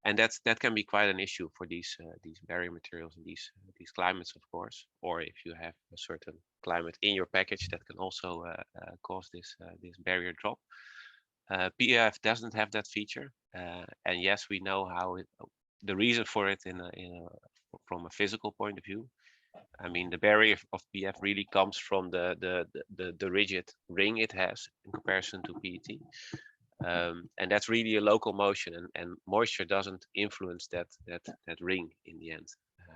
and that can be quite an issue for these barrier materials in these climates, of course. Or if you have a certain climate in your package, that can also cause this barrier drop. PEF doesn't have that feature, and yes, we know how the reason for it from a physical point of view. I mean, the barrier of PEF really comes from the rigid ring it has in comparison to PET. And that's really a local motion, and moisture doesn't influence that ring in the end.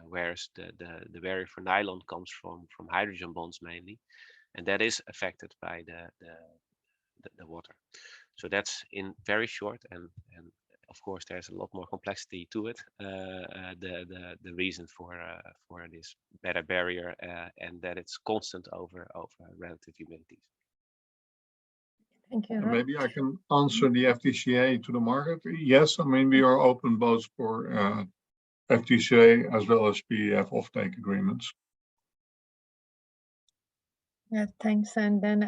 Whereas the barrier for nylon comes from hydrogen bonds mainly, and that is affected by the water. So that's in very short, and of course there's a lot more complexity to it. The reason for this better barrier and that it's constant over relative humidities. Thank you. Maybe I can answer the FDCA to the market. Yes, I mean, we are open both for FDCA as well as PEF offtake agreements. Yeah, thanks. And then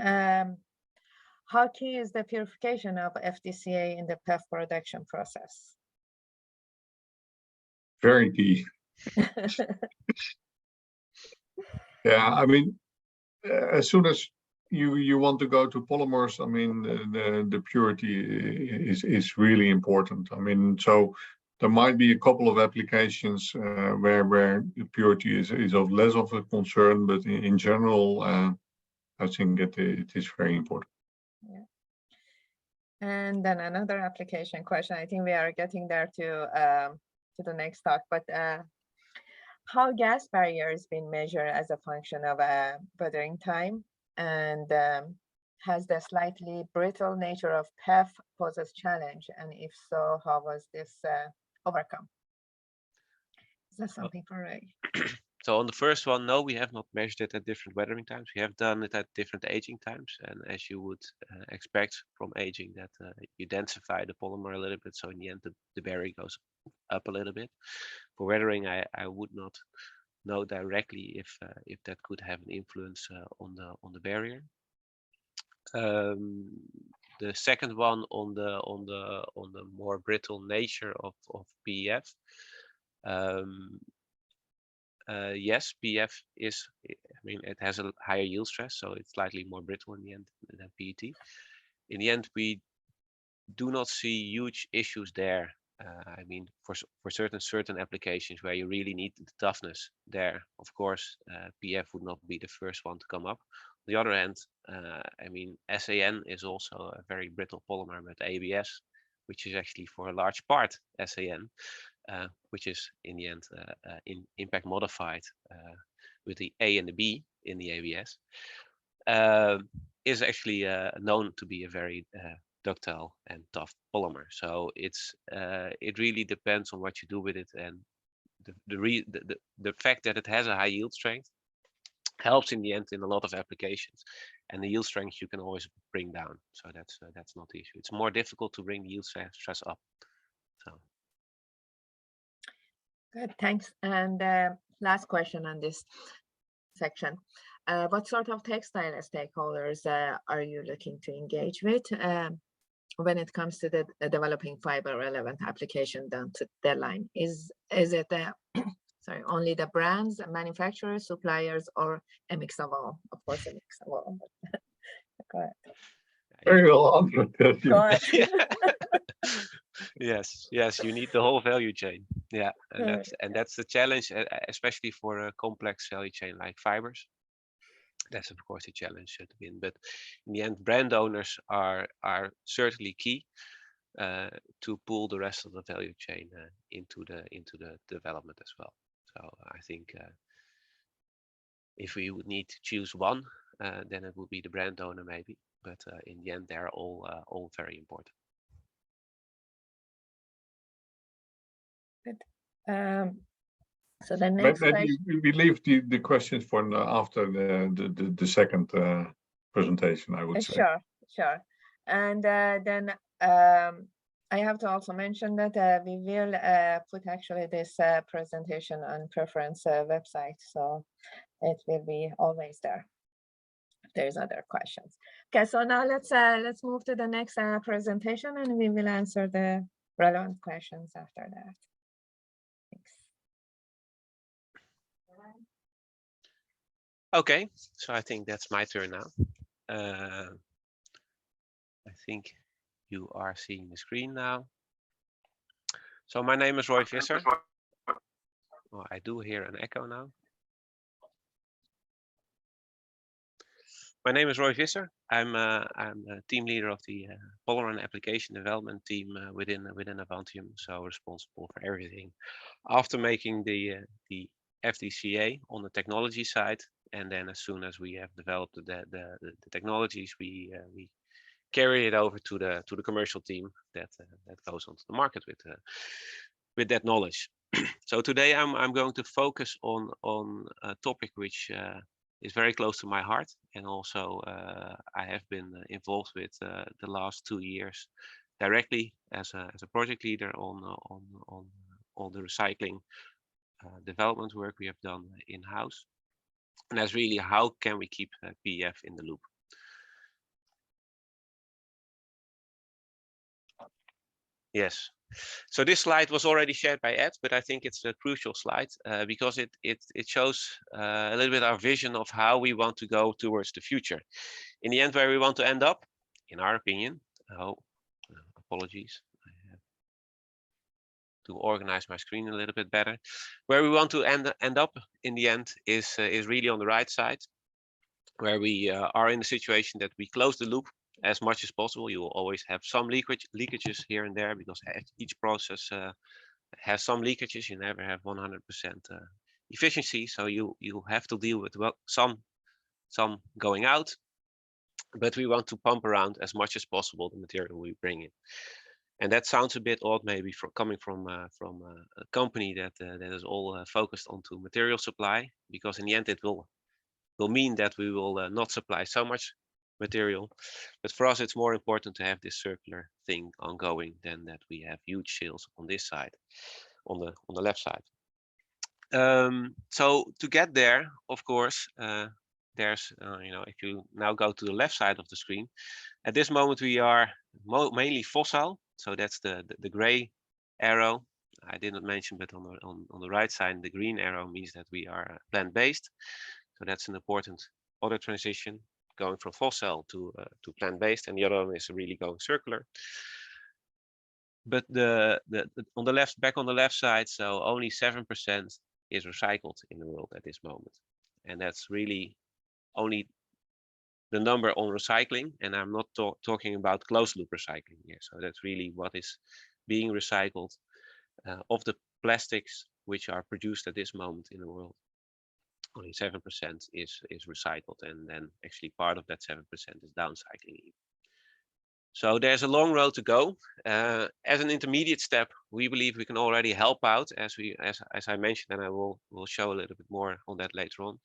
how key is the purification of FDCA in the PEF production process? Very key. Yeah, I mean, as soon as you want to go to polymers, I mean, the purity is really important. I mean, so there might be a couple of applications where the purity is of less of a concern, but in general, I think it is very important. Yeah. And then another application question. I think we are getting there to the next talk, but how gas barrier is being measured as a function of weathering time, and has the slightly brittle nature of PEF poses challenge, and if so, how was this overcome? Is that something for Ray? So on the first one, no, we have not measured it at different weathering times. We have done it at different aging times, and as you would expect from aging, that you densify the polymer a little bit, so in the end the barrier goes up a little bit. For weathering, I would not know directly if that could have an influence on the barrier. The second one on the more brittle nature of PEF. Yes, PEF is, I mean, it has a higher yield stress, so it's slightly more brittle in the end than PET. In the end, we do not see huge issues there. I mean, for certain applications where you really need the toughness there, of course, PEF would not be the first one to come up. On the other hand, I mean, SAN is also a very brittle polymer with ABS, which is actually for a large part SAN. Which is in the end impact modified with the A and the B in the ABS, is actually known to be a very ductile and tough polymer. So it really depends on what you do with it, and the fact that it has a high yield strength helps in the end in a lot of applications, and the yield strength you can always bring down. So that's not the issue. It's more difficult to bring the yield stress up. So. Good, thanks. And last question on this section. What sort of textile stakeholders are you looking to engage with when it comes to the developing fiber relevant application down to deadline? Is it sorry, only the brands, manufacturers, suppliers, or a mix of all? Of course, a mix of all. Go ahead. Very well answered. Go ahead. Yes, you need the whole value chain. Yeah, and that's the challenge, especially for a complex value chain like fibers. That's of course the challenge to win. But in the end, brand owners are certainly key to pull the rest of the value chain into the development as well. So I think if we would need to choose one, then it would be the brand owner maybe. But in the end, they're all very important. Good. So the next Maybe we leave the questions for after the second presentation, I would say. Sure. And then I have to also mention that we will put actually this presentation on PEFerence website, so it will be always there if there's other questions. Okay, so now let's move to the next presentation, and we will answer the relevant questions after that. Thanks. Okay, so I think that's my turn now. I think you are seeing the screen now. So my name is Roy Visser. Well, I do hear an echo now. My name is Roy Visser. I'm a team leader of the polymer and application development team within Avantium, so responsible for everything after making the FDCA on the technology side, and then as soon as we have developed the technologies, we carry it over to the commercial team that goes onto the market with that knowledge. So today I'm going to focus on a topic which is very close to my heart, and also I have been involved with the last 2 years directly as a project leader on all the recycling development work we have done in-house, and that's really how can we keep PEF in the loop. Yes. So this slide was already shared by Ed, but I think it's a crucial slide because it shows a little bit our vision of how we want to go towards the future. In the end, where we want to end up, in our opinion. Oh, apologies. I have organize my screen a little bit better. Where we want to end up in the end is really on the right side, where we are in the situation that we close the loop as much as possible. You will always have some leakages here and there, because each process has some leakages. You never have 100% efficiency, so you have to deal with, well, some going out, but we want to pump around as much as possible the material we bring in. And that sounds a bit odd, maybe coming from a company that is all focused onto material supply, because in the end it will mean that we will not supply so much material. But for us, it's more important to have this circular thing ongoing than that we have huge sales on this side, on the left side. So to get there, of course, there's if you now go to the left side of the screen, at this moment we are mainly fossil. So that's the gray arrow I didn't mention, but on the right side, the green arrow means that we are plant-based. So that's an important other transition, going from fossil to plant-based, and the other one is really going circular. But on the left, back on the left side, so only 7% is recycled in the world at this moment, and that's really only the number on recycling, and I'm not talking about closed loop recycling here. So that's really what is being recycled of the plastics which are produced at this moment in the world. Only 7% is recycled, and then actually part of that 7% is downcycling. So there's a long road to go. As an intermediate step, we believe we can already help out, as I mentioned, and I will show a little bit more on that later on.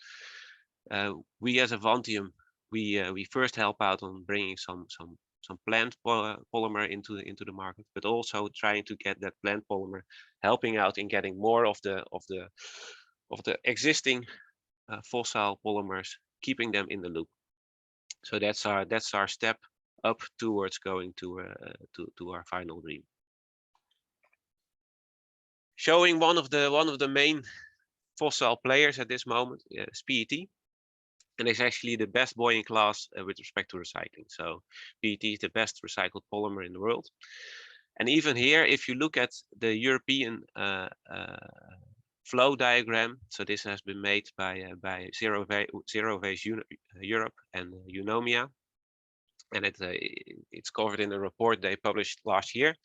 We as Avantium, we first help out on bringing some plant polymer into the market, but also trying to get that plant polymer helping out in getting more of the existing fossil polymers, keeping them in the loop. So that's our step up towards going to our final dream. Showing one of the main fossil players at this moment is PET, and it's actually the best boy in class with respect to recycling. So PET is the best recycled polymer in the world, and even here, if you look at the European flow diagram, so this has been made by Zero Waste Europe and Eunomia, and it's covered in a report they published last year.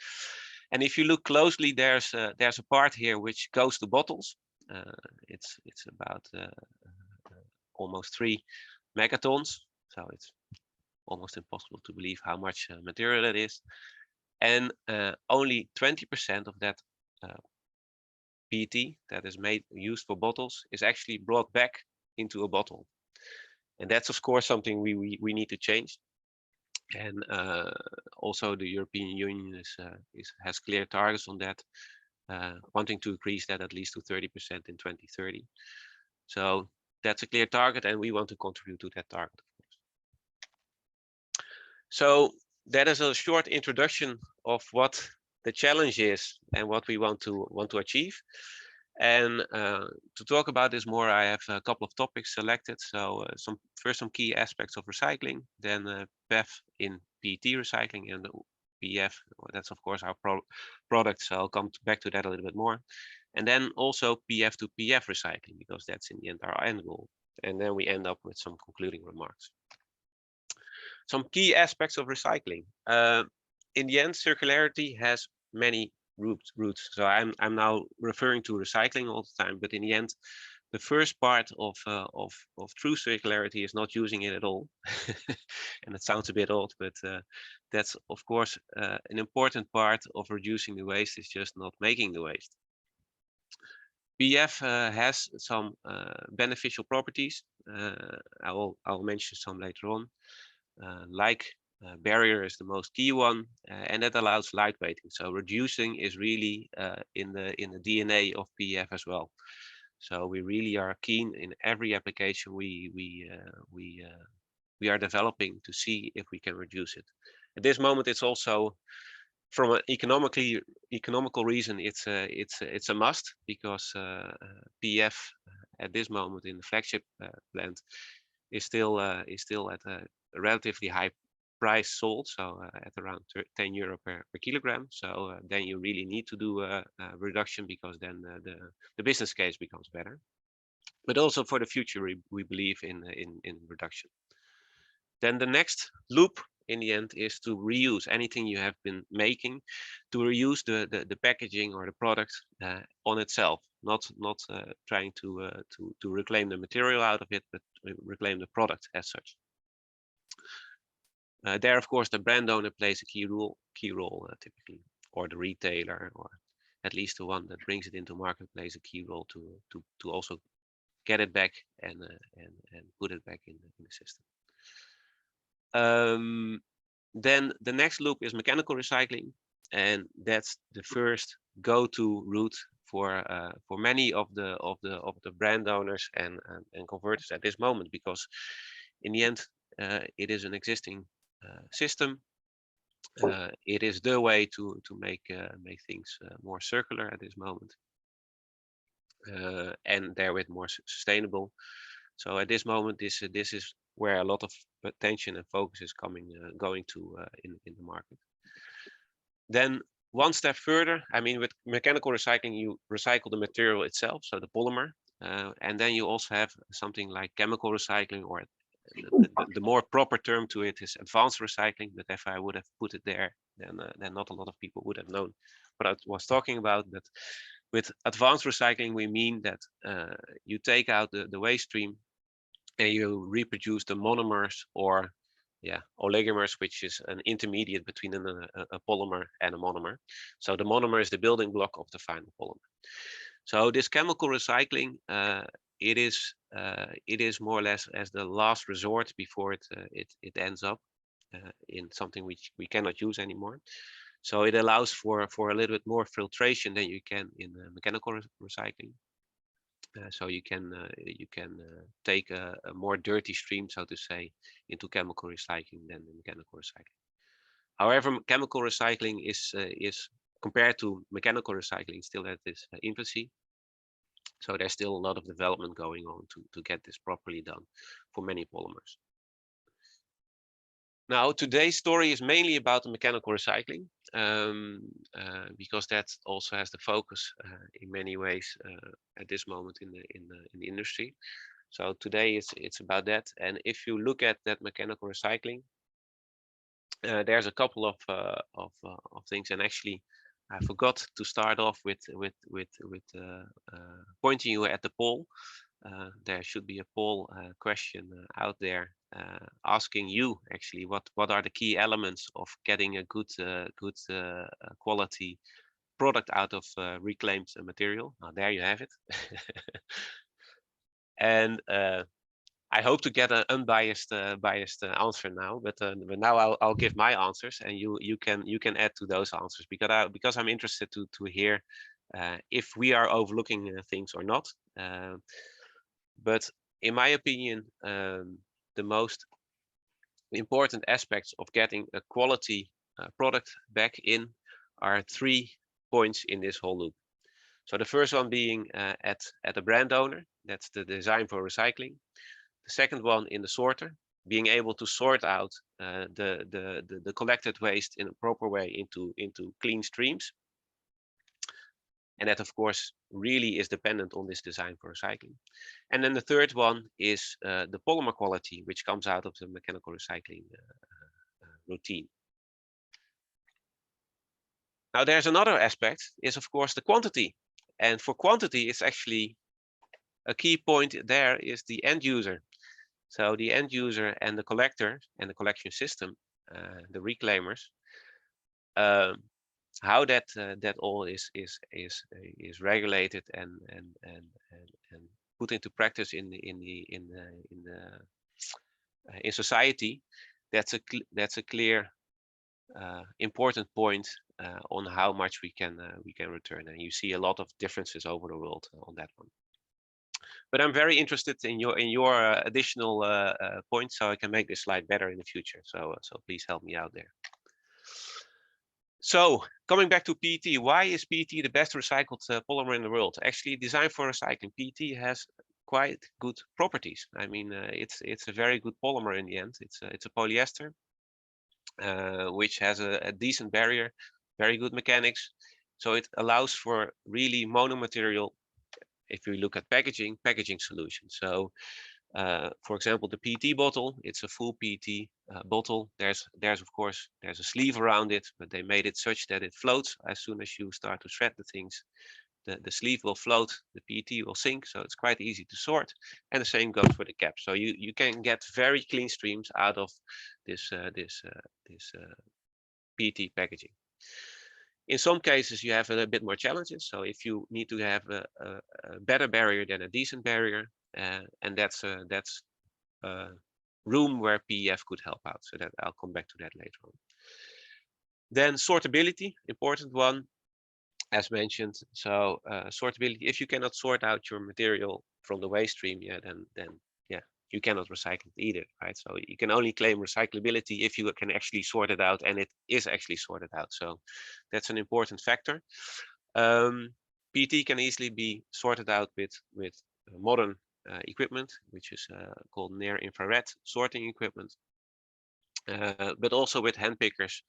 And if you look closely, there's a part here which goes to bottles. It's about almost 3 megatons, so it's almost impossible to believe how much material it is. And only 20% of that PET that is used for bottles is actually brought back into a bottle, and that's of course something we need to change. And also the European Union has clear targets on that, wanting to increase that at least to 30% in 2030. So that's a clear target, and we want to contribute to that target, of course. So that is a short introduction of what the challenge is and what we want to achieve. And to talk about this more, I have a couple of topics selected. So first some key aspects of recycling, then PEF in PET recycling, and PEF, that's of course our product, so I'll come back to that a little bit more. And then also PEF to PEF recycling, because that's in the end our end goal. And then we end up with some concluding remarks. Some key aspects of recycling. In the end, circularity has many routes. So I'm now referring to recycling all the time, but in the end, the first part of true circularity is not using it at all. And it sounds a bit odd, but that's of course an important part of reducing the waste, is just not making the waste. PEF has some beneficial properties. I'll mention some later on, like barrier is the most key one, and that allows lightweighting. So reducing is really in the DNA of PEF as well. So we really are keen in every application we are developing to see if we can reduce it. At this moment, it's also from an economical reason, it's a must, because PEF at this moment in the flagship plant is still at a relatively high price sold, so at around 10 euro per kilogram. So then you really need to do a reduction, because then the business case becomes better. But also for the future, we believe in reduction. Then the next loop in the end is to reuse anything you have been making, to reuse the packaging or the product on itself, not trying to reclaim the material out of it, but reclaim the product as such. There, of course, the brand owner plays a key role typically, or the retailer, or at least the one that brings it into market plays a key role to also get it back and put it back in the system. Then the next loop is mechanical recycling, and that's the first go-to route for many of the brand owners and converters at this moment, because in the end it is an existing system. It is the way to make things more circular at this moment, and therewith more sustainable. So at this moment, this is where a lot of attention and focus is going to in the market. Then one step further, I mean, with mechanical recycling, you recycle the material itself, so the polymer, and then you also have something like chemical recycling, or the more proper term to it is advanced recycling. But if I would have put it there, then not a lot of people would have known what I was talking about. But with advanced recycling, we mean that you take out the waste stream and you reproduce the monomers, or oligomers, which is an intermediate between a polymer and a monomer. So the monomer is the building block of the final polymer. So this chemical recycling, it is more or less as the last resort before it ends up in something which we cannot use anymore. So it allows for a little bit more filtration than you can in mechanical recycling. So you can take a more dirty stream, so to say, into chemical recycling than in mechanical recycling. However, chemical recycling is compared to mechanical recycling still at its infancy. So there's still a lot of development going on to get this properly done for many polymers. Now, today's story is mainly about the mechanical recycling, because that also has the focus in many ways at this moment in the industry. So today it's about that. And if you look at that mechanical recycling, there's a couple of things. And actually, I forgot to start off with pointing you at the poll. There should be a poll question out there asking you actually what are the key elements of getting a good quality product out of reclaimed material. Now there you have it. And I hope to get an unbiased biased answer now, but now I'll give my answers, and you can add to those answers, because I'm interested to hear if we are overlooking things or not. But in my opinion, the most important aspects of getting a quality product back in are 3 points in this whole loop. So the first one being at a brand owner, that's the design for recycling. The second one in the sorter, being able to sort out the collected waste in a proper way into clean streams. And that, of course, really is dependent on this design for recycling. And then the third one is the polymer quality, which comes out of the mechanical recycling routine. Now, there's another aspect, is of course the quantity. And for quantity, it's actually a key point there is the end user. So the end user and the collector and the collection system, the reclaimers, how that all is regulated and put into practice in society. That's a clear important point on how much we can return, and you see a lot of differences over the world on that one. But I'm very interested in your additional points, so I can make this slide better in the future. So please help me out there. So coming back to PET, why is PET the best recycled polymer in the world? Actually, designed for recycling, PET has quite good properties. I mean, it's a very good polymer in the end. It's a polyester. which has a decent barrier, very good mechanics. So it allows for really monomaterial, if we look at packaging solutions. So for example, the PET bottle, it's a full PET bottle. There's of course, there's a sleeve around it, but they made it such that it floats as soon as you start to shred the things. The sleeve will float, the PET will sink, so it's quite easy to sort. And the same goes for the cap. So you can get very clean streams out of this PET packaging. In some cases, you have a bit more challenges. So if you need to have a better barrier than a decent barrier, and that's room where PEF could help out. So that I'll come back to that later on. Then sortability, important one, as mentioned. So sortability, if you cannot sort out your material from the waste stream, then you cannot recycle it either, right? So you can only claim recyclability if you can actually sort it out, and it is actually sorted out. So that's an important factor. PET can easily be sorted out with modern equipment, which is called near infrared sorting equipment, but also with hand pickers.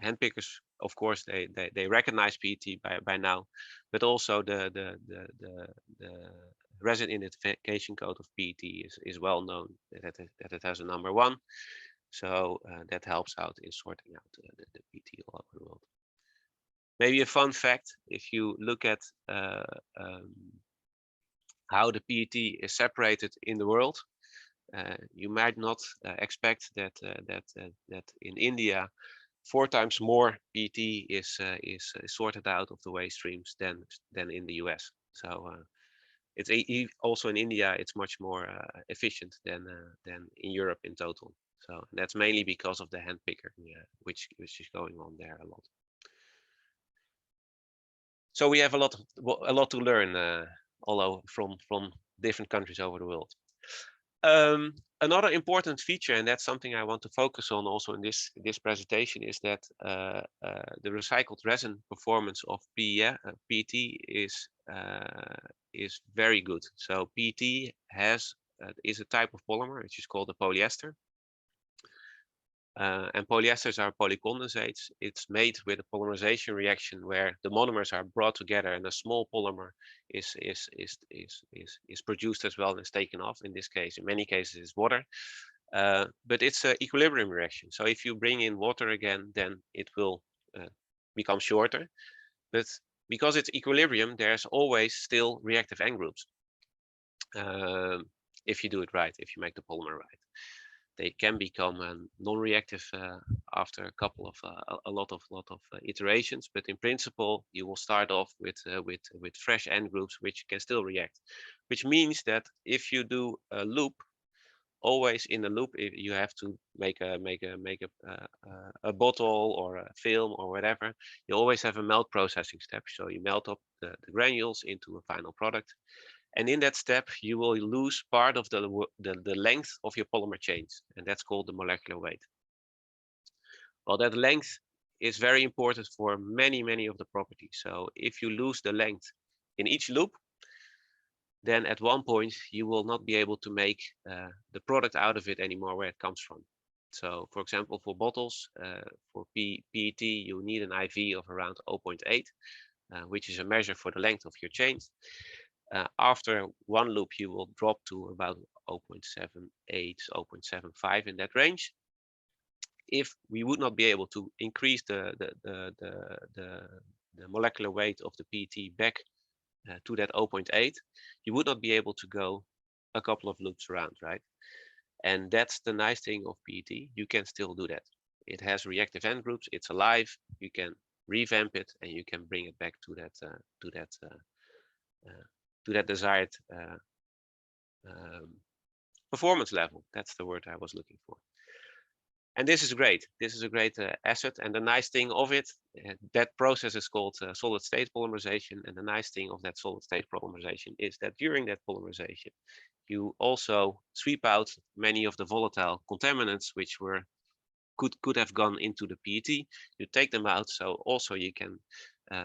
Hand pickers, of course, they recognize PET by now, but also the resin identification code of PET is well known, that it has a number 1. So that helps out in sorting out the PET all over the world. Maybe a fun fact, if you look at how the PET is separated in the world, you might not expect that in India 4 times more PET is sorted out of the waste streams than in the US. So it's also in India it's much more efficient than in Europe in total. So that's mainly because of the hand picker, which is going on there a lot. So we have a lot to learn, although from different countries over the world. Another important feature, and that's something I want to focus on also in this presentation, is that the recycled resin performance of PET is very good. So PET is a type of polymer which is called a polyester. And polyesters are polycondensates. It's made with a polymerization reaction where the monomers are brought together and a small polymer is produced as well and is taken off. In this case, in many cases, it's water. But it's an equilibrium reaction. So if you bring in water again, then it will become shorter. But because it's equilibrium, there's always still reactive end groups. If you do it right, if you make the polymer right. They can become non-reactive after a couple of a lot of iterations, but in principle you will start off with fresh end groups which can still react, which means that if you do a loop, always in a loop, if you have to make a bottle or a film or whatever, you always have a melt processing step. So you melt up the granules into a final product. And in that step, you will lose part of the length of your polymer chains, and that's called the molecular weight. Well, that length is very important for many of the properties. So if you lose the length in each loop, then at one point you will not be able to make the product out of it anymore where it comes from. So for example, for bottles, for PET, you need an IV of around 0.8, which is a measure for the length of your chains. After one loop, you will drop to about 0.78, 0.75 in that range. If we would not be able to increase the molecular weight of the PET back to that 0.8, you would not be able to go a couple of loops around, right? And that's the nice thing of PET. You can still do that. It has reactive end groups. It's alive. You can revamp it and you can bring it back to that desired performance level. That's the word I was looking for. And this is great. This is a great asset. And the nice thing of it, that process is called solid state polymerization. And the nice thing of that solid state polymerization is that during that polymerization, you also sweep out many of the volatile contaminants which could have gone into the PET. You take them out, so also you can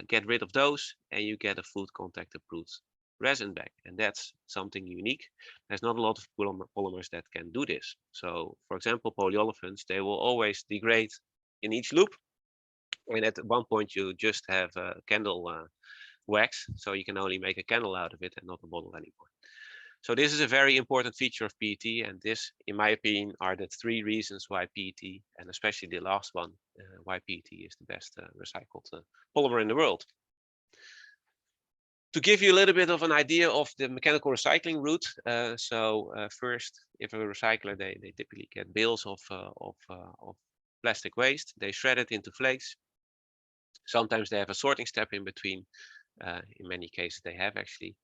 get rid of those, and you get a food contact approved resin back, and that's something unique. There's not a lot of polymers that can do this. So for example, polyolefins, they will always degrade in each loop, and at one point you just have candle wax, so you can only make a candle out of it and not a bottle anymore. So this is a very important feature of PET, and this, in my opinion, are the 3 reasons why PET, and especially the last one, why PET is the best recycled polymer in the world. To give you a little bit of an idea of the mechanical recycling route, first, if a recycler, they typically get bales of plastic waste, they shred it into flakes. Sometimes they have a sorting step in between. In many cases, they have actually.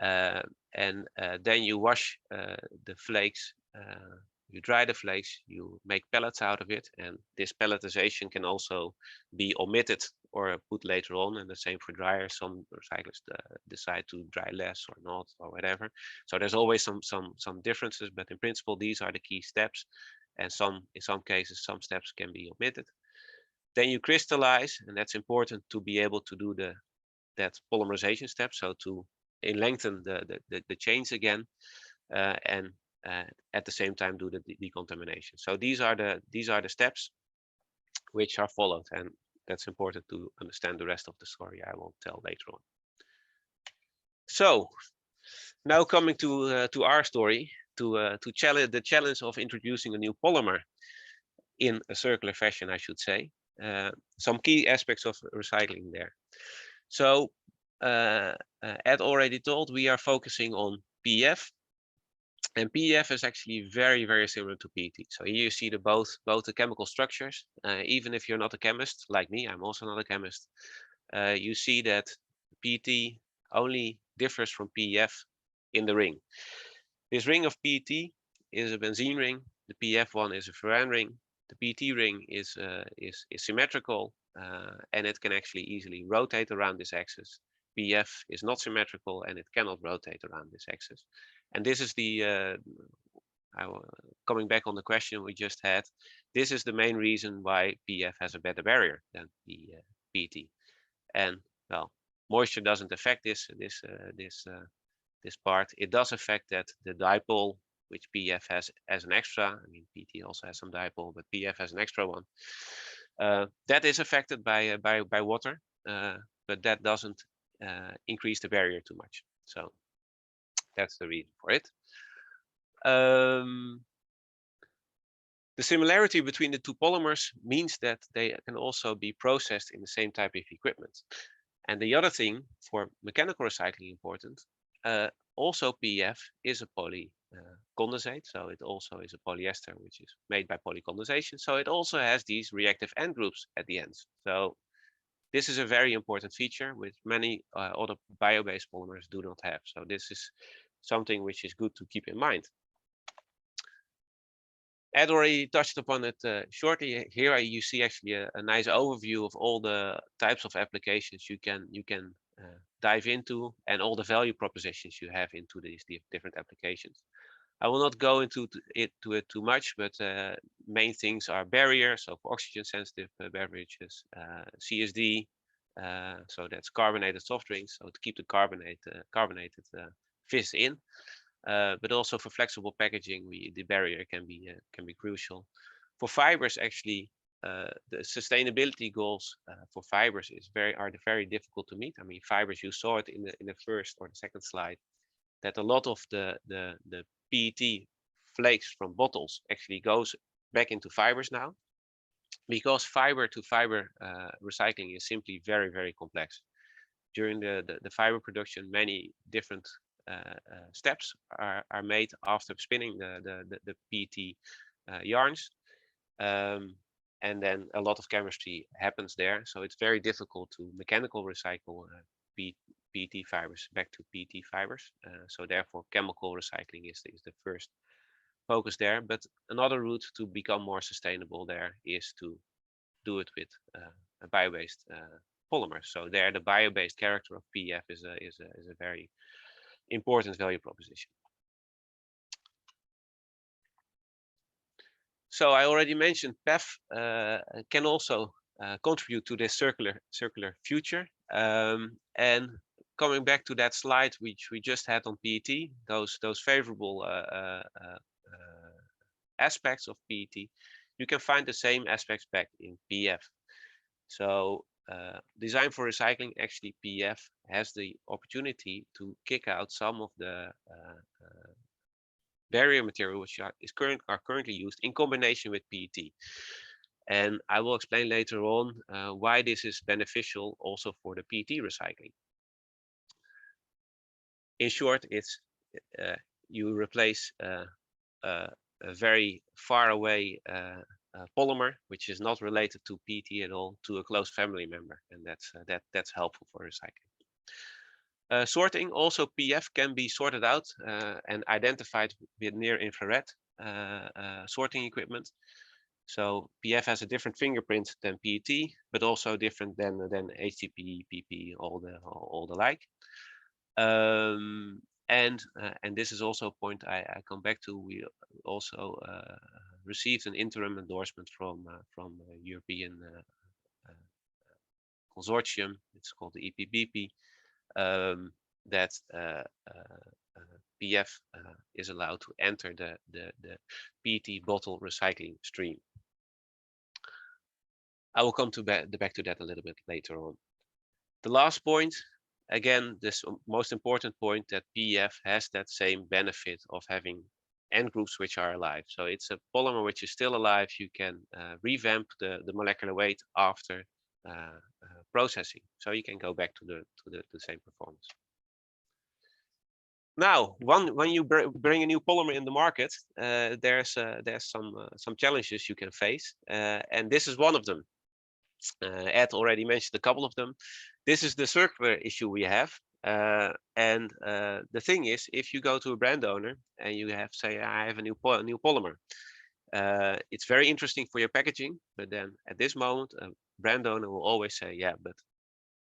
Then you wash the flakes, you dry the flakes, you make pellets out of it, and this pelletization can also be omitted or put later on, and the same for dryers. Some recyclers decide to dry less or not, or whatever. So there's always some differences, but in principle, these are the key steps, and in some cases, some steps can be omitted. Then you crystallize, and that's important to be able to do that polymerization step, so to lengthen the chains again, and at the same time do the decontamination. So these are the steps which are followed, and that's important to understand the rest of the story I will tell later on. So now coming to our story, to challenge the challenge of introducing a new polymer in a circular fashion, I should say. Some key aspects of recycling there. So Ed already told, we are focusing on PEF, and PEF is actually very, very similar to PET. So here you see both the chemical structures. Even if you're not a chemist like me, I'm also not a chemist. You see that PET only differs from PEF in the ring. This ring of PET is a benzene ring. The PEF one is a furan ring. The PET ring is symmetrical, and it can actually easily rotate around this axis. PEF is not symmetrical, and it cannot rotate around this axis. And this is coming back on the question we just had, this is the main reason why PEF has a better barrier than the PET. And well, moisture doesn't affect this part. It does affect that the dipole, which PEF has as an extra. I mean, PET also has some dipole, but PEF has an extra one. That is affected by water, but that doesn't increase the barrier too much. So that's the reason for it. The similarity between the two polymers means that they can also be processed in the same type of equipment. And the other thing for mechanical recycling important, also PEF is a polycondensate, so it also is a polyester which is made by polycondensation. So it also has these reactive end groups at the ends. So this is a very important feature which many other bio-based polymers do not have. So this is something which is good to keep in mind. Ed already touched upon it shortly. Here you see actually a nice overview of all the types of applications you can dive into, and all the value propositions you have into these different applications. I will not go into it too much, but main things are barriers, so for oxygen sensitive beverages, CSD, so that's carbonated soft drinks, so to keep the carbonated fizz in. But also for flexible packaging, the barrier can be crucial. For fibers, actually, the sustainability goals for fibers are very difficult to meet. I mean, fibers, you saw it in the first or the second slide, that a lot of the PET flakes from bottles actually goes back into fibers now, because fiber to fiber recycling is simply very, very complex. During the fiber production, many different steps are made after spinning the PET yarns, and then a lot of chemistry happens there. So it's very difficult to mechanical recycle PET fibers back to PET fibers. So therefore, chemical recycling is the first focus there. But another route to become more sustainable there is to do it with a bio-based polymer. So there, the bio-based character of PEF is a very important value proposition. So I already mentioned PEF can also contribute to this circular future, and coming back to that slide which we just had on PET, those favorable aspects of PET, you can find the same aspects back in PEF. So design for recycling, actually PEF has the opportunity to kick out some of the barrier material which are currently used in combination with PET. And I will explain later on why this is beneficial also for the PET recycling. In short, it's you replace a very far away polymer, which is not related to PET at all, to a close family member, and that's helpful for recycling. Sorting, also PEF can be sorted out and identified with near infrared sorting equipment. So PEF has a different fingerprint than PET, but also different than HTP, PP, all the like. And this is also a point I come back to. We also received an interim endorsement from European consortium. It's called the EPBP. That PEF is allowed to enter the PET bottle recycling stream. I will come back to that a little bit later on. The last point, again, this most important point, that PEF has that same benefit of having end groups which are alive. So it's a polymer which is still alive. You can revamp the molecular weight after processing, so you can go back to the same performance. Now, when you bring a new polymer in the market, there's some challenges you can face, and this is one of them. Ed already mentioned a couple of them. This is the circular issue we have, and the thing is, if you go to a brand owner and you have, say, I have a new polymer, it's very interesting for your packaging, but then at this moment, a brand owner will always say, yeah, but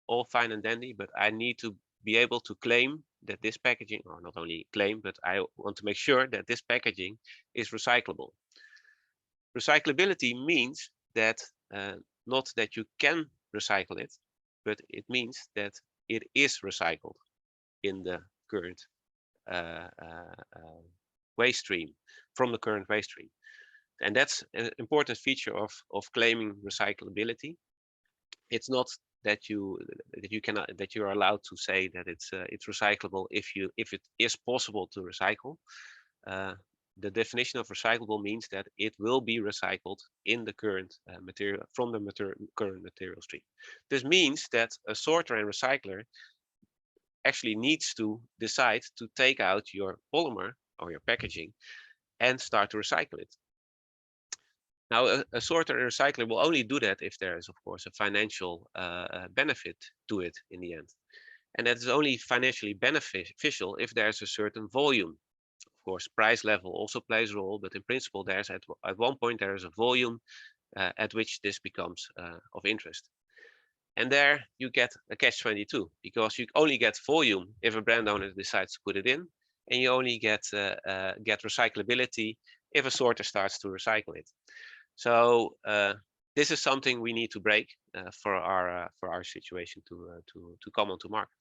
all fine and dandy, but I need to be able to claim that this packaging, or not only claim, but I want to make sure that this packaging is recyclable. Recyclability means that not that you can recycle it, but it means that it is recycled in the current waste stream, from the current waste stream. And that's an important feature of claiming recyclability. It's not that you are allowed to say that it's recyclable if it is possible to recycle. The definition of recyclable means that it will be recycled in the current material, from the current material stream. This means that a sorter and recycler actually needs to decide to take out your polymer or your packaging and start to recycle it. Now, a sorter and recycler will only do that if there is, of course, a financial benefit to it in the end. And that is only financially beneficial if there's a certain volume. Of course, price level also plays a role, but in principle, there's at one point there is a volume at which this becomes of interest. And there you get a catch-22, because you only get volume if a brand owner decides to put it in, and you only get recyclability if a sorter starts to recycle it. So this is something we need to break for our situation to come onto market.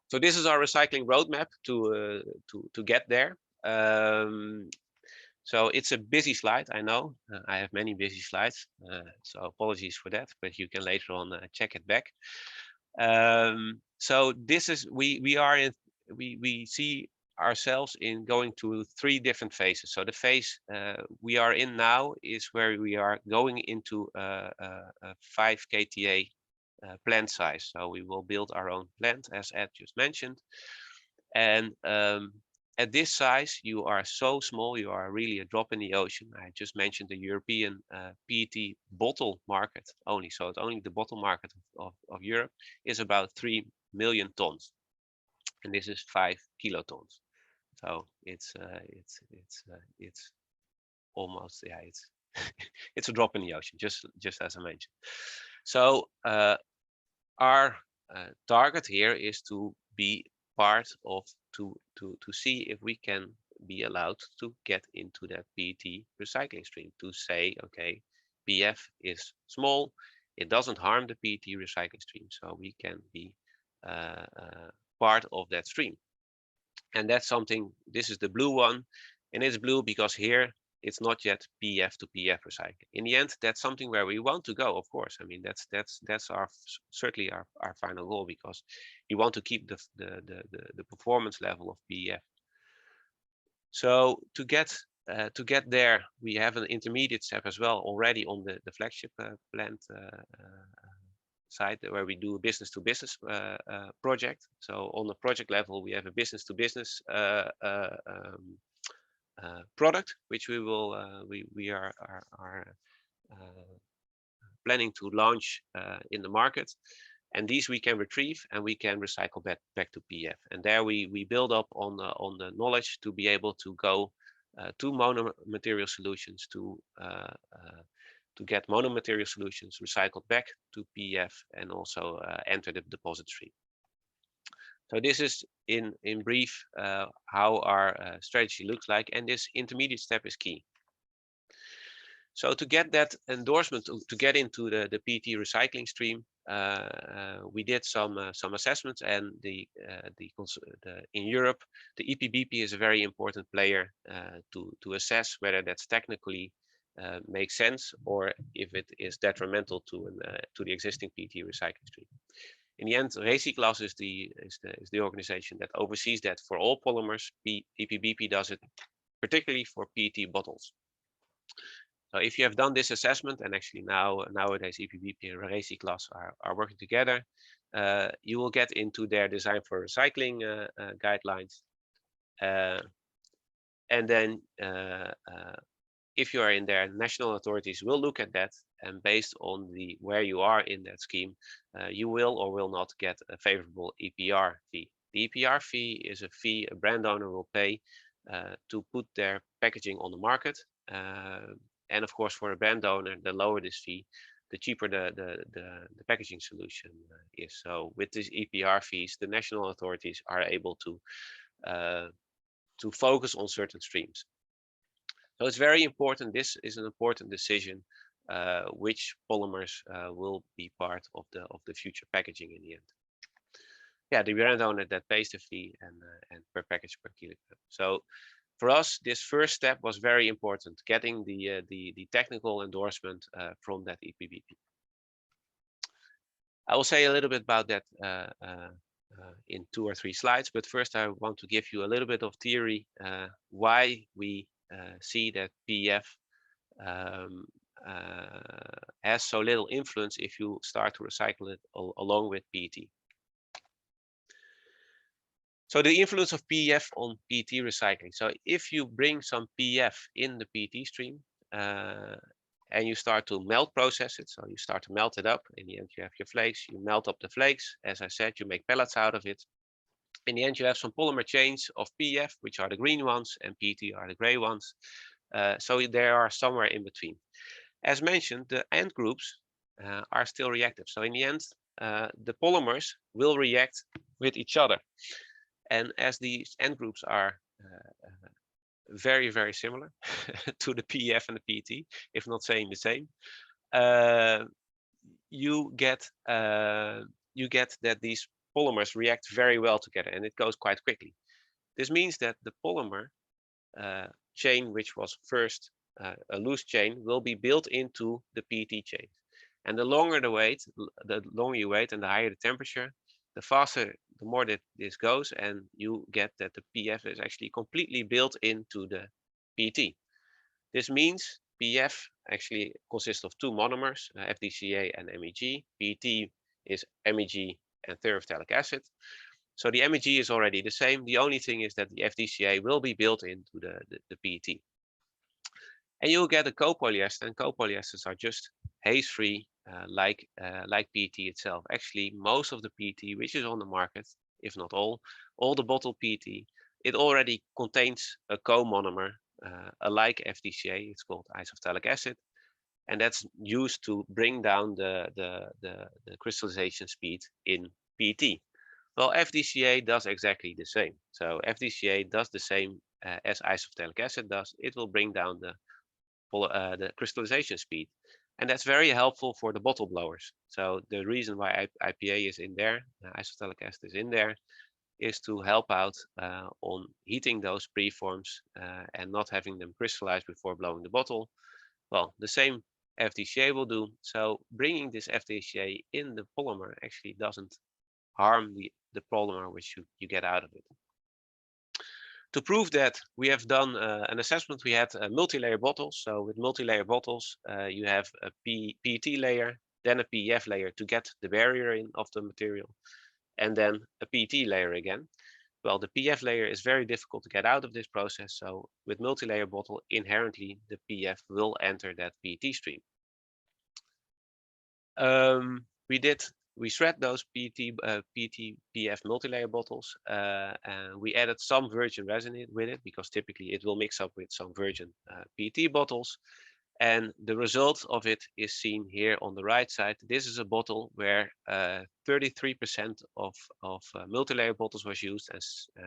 So this is our recycling roadmap to get there. So it's a busy slide, I know. I have many busy slides, so apologies for that, but you can later on check it back. So this is we see ourselves in going to 3 different phases. So the phase we are in now is where we are going into a 5 KTA plant size. So we will build our own plant, as Ed just mentioned. And at this size, you are so small, you are really a drop in the ocean. I just mentioned the European PET bottle market only. So it's only the bottle market of Europe is about 3 million tons. And this is 5 kilotons. So it's almost, yeah, it's it's a drop in the ocean, just as I mentioned. So our target here is to be part of to see if we can be allowed to get into that PET recycling stream, to say, okay, PEF is small, it doesn't harm the PET recycling stream, so we can be part of that stream. And that's something, this is the blue one, and it's blue because here it's not yet PEF to PEF recycling. In the end, that's something where we want to go, of course. I mean, that's our certainly our final goal, because we want to keep the performance level of PEF. So to get there, we have an intermediate step as well already on the flagship plant side, where we do a business-to-business project. So on the project level, we have a business-to-business product, which we will we are planning to launch in the market. And these we can retrieve and we can recycle back to PEF. And there we build up on the knowledge to be able to go to monomaterial solutions, to get monomaterial solutions recycled back to PEF, and also enter the deposit stream. So this is in brief how our strategy looks like, and this intermediate step is key. So to get that endorsement, to get into the PET recycling stream, we did some assessments, and in Europe, the EPBP is a very important player to assess whether that's technically makes sense, or if it is detrimental to the existing PET recycling stream. In the end, Recyclas is the organization that oversees that for all polymers. EPBP does it particularly for PET bottles. So if you have done this assessment, and actually nowadays EPBP and Recyclas are working together, you will get into their design for recycling guidelines, and then if you are in there, national authorities will look at that, and based on where you are in that scheme, you will or will not get a favorable EPR fee. The EPR fee is a fee a brand owner will pay to put their packaging on the market. And of course, for a brand owner, the lower this fee, the cheaper the packaging solution is. So with these EPR fees, the national authorities are able to focus on certain streams. So it's very important. This is an important decision, which polymers will be part of the future packaging in the end. Yeah, the brand owner that pays the fee and per package per kilogram. So for us, this first step was very important, getting the technical endorsement from that EPBP. I will say a little bit about that in 2 or 3 slides, but first I want to give you a little bit of theory why we see that PEF has so little influence if you start to recycle it along with PET. So the influence of PEF on PET recycling. So if you bring some PEF in the PET stream and you start to melt process it, so you start to melt it up, in the end you have your flakes, you melt up the flakes, as I said, you make pellets out of it. In the end you have some polymer chains of PEF, which are the green ones, and PET are the gray ones. So they are somewhere in between. As mentioned, the end groups are still reactive. So in the end, the polymers will react with each other. And as these end groups are very, very similar to the PEF and the PET, if not saying the same, you get that these polymers react very well together, and it goes quite quickly. This means that the polymer chain, which was first a loose chain, will be built into the PET chain. And the longer you wait, and the higher the temperature, the faster, the more that this goes, and you get that the PEF is actually completely built into the PET. This means PEF actually consists of 2 monomers, FDCA and MEG. PET is MEG and terephthalic acid. So the MEG is already the same. The only thing is that the FDCA will be built into the PET. And you'll get a copolyester, and copolyesters are just haze-free, like PET itself. Actually, most of the PET which is on the market, if not all the bottled PET, it already contains a co-monomer, like FDCA. It's called isophthalic acid, and that's used to bring down the crystallization speed in PET. Well, FDCA does exactly the same. So FDCA does the same as isophthalic acid does. It will bring down the crystallization speed. And that's very helpful for the bottle blowers. So the reason why IPA is in there, isophthalic acid is in there, is to help out on heating those preforms and not having them crystallize before blowing the bottle. Well, the same FDCA will do. So bringing this FDCA in the polymer actually doesn't harm the polymer which you get out of it. To prove that, we have done an assessment. We had multi-layer bottles. So with multi-layer bottles, you have a PET layer, then a PEF layer to get the barrier in of the material, and then a PET layer again. Well, the PEF layer is very difficult to get out of this process. So with multi-layer bottle, inherently the PEF will enter that PET stream. We shred those PET, PEF multi-layer bottles, and we added some virgin resin with it because typically it will mix up with some virgin PET bottles. And the result of it is seen here on the right side. This is a bottle where 33% of multi-layer bottles was used and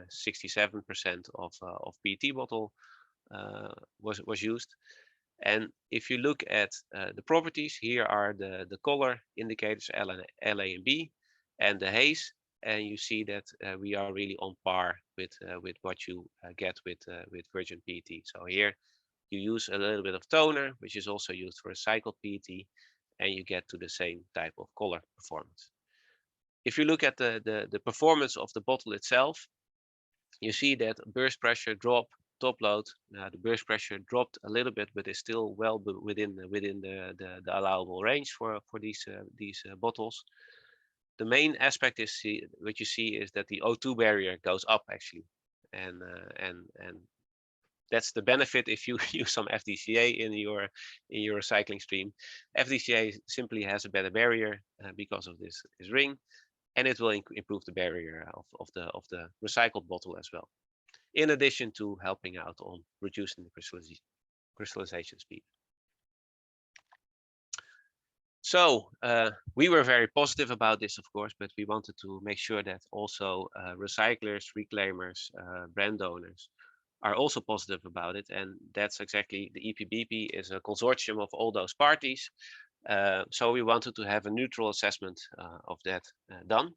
67% of PET bottle was used. And if you look at the properties, here are the color indicators LA and B, and the haze, and you see that we are really on par with what you get with virgin PET. So here you use a little bit of toner, which is also used for recycled PET, and you get to the same type of color performance. If you look at the performance of the bottle itself, you see that burst pressure drop, top load, the burst pressure dropped a little bit, but is still well within the allowable range for these bottles. The main aspect is what you see is that the O2 barrier goes up actually, and that's the benefit if you use some FDCA in your recycling stream. FDCA simply has a better barrier because of this ring, and it will improve the barrier of the recycled bottle as well, in addition to helping out on reducing the crystallization speed. So we were very positive about this, of course, but we wanted to make sure that also recyclers, reclaimers, brand owners are also positive about it. And that's exactly, the EPBP is a consortium of all those parties. So we wanted to have a neutral assessment of that done.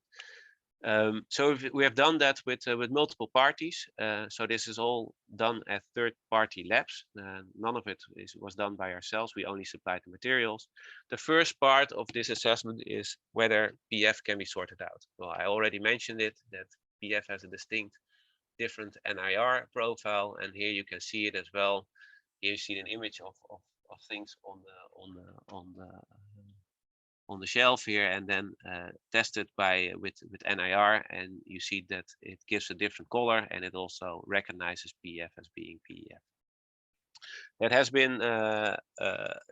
So we have done that with multiple parties. So this is all done at third-party labs. None of it was done by ourselves. We only supplied the materials. The first part of this assessment is whether PEF can be sorted out. Well, I already mentioned it, that PEF has a distinct different NIR profile, and here you can see it as well. Here you see an image of things on the shelf here, and then tested with NIR, and you see that it gives a different color, and it also recognizes PEF as being PEF. That has been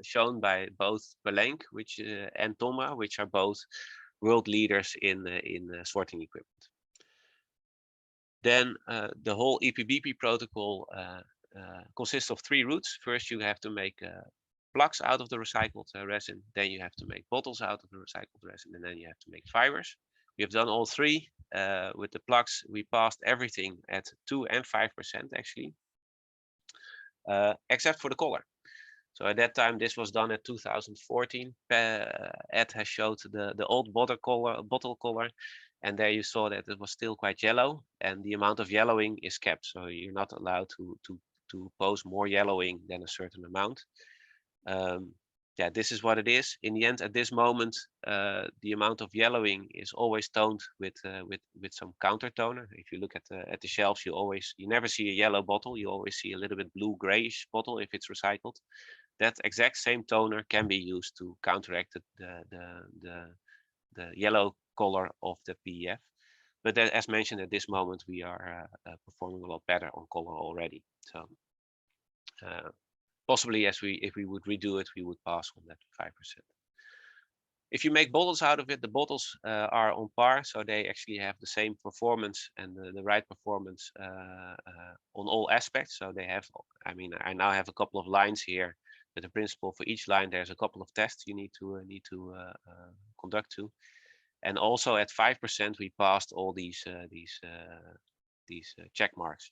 shown by both Belenk and Toma, which are both world leaders in sorting equipment. Then the whole EPBP protocol consists of 3 routes. First, you have to make plugs out of the recycled resin. Then you have to make bottles out of the recycled resin, and then you have to make fibers. We have done all 3. With the plugs, we passed everything at 2 and 5% actually, except for the color. So at that time, this was done at 2014. Ed has showed the old bottle color, and there you saw that it was still quite yellow, and the amount of yellowing is kept. So you're not allowed to pose more yellowing than a certain amount. Yeah, this is what it is. In the end, at this moment, the amount of yellowing is always toned with some counter toner. If you look at the shelves, you never see a yellow bottle. You always see a little bit blue grayish bottle if it's recycled. That exact same toner can be used to counteract the yellow color of the PEF. But then, as mentioned, at this moment, we are performing a lot better on color already. So possibly, if we would redo it, we would pass on that 5%. If you make bottles out of it, the bottles are on par, so they actually have the same performance and the right performance on all aspects. So they have, I mean, I now have a couple of lines here, but in principle for each line there's a couple of tests you need to conduct to. And also at 5% we passed all these check marks.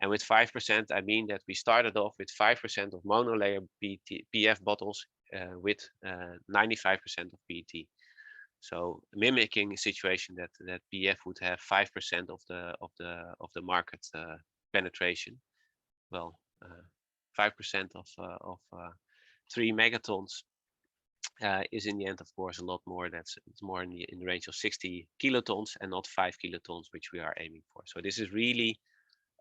And with 5%, I mean that we started off with 5% of monolayer PEF bottles with 95% of PET. So mimicking a situation that PEF would have 5% of the market penetration. Well, 5% of 3 megatons is in the end, of course, a lot more. It's more in the range of 60 kilotons and not 5 kilotons, which we are aiming for. So this is really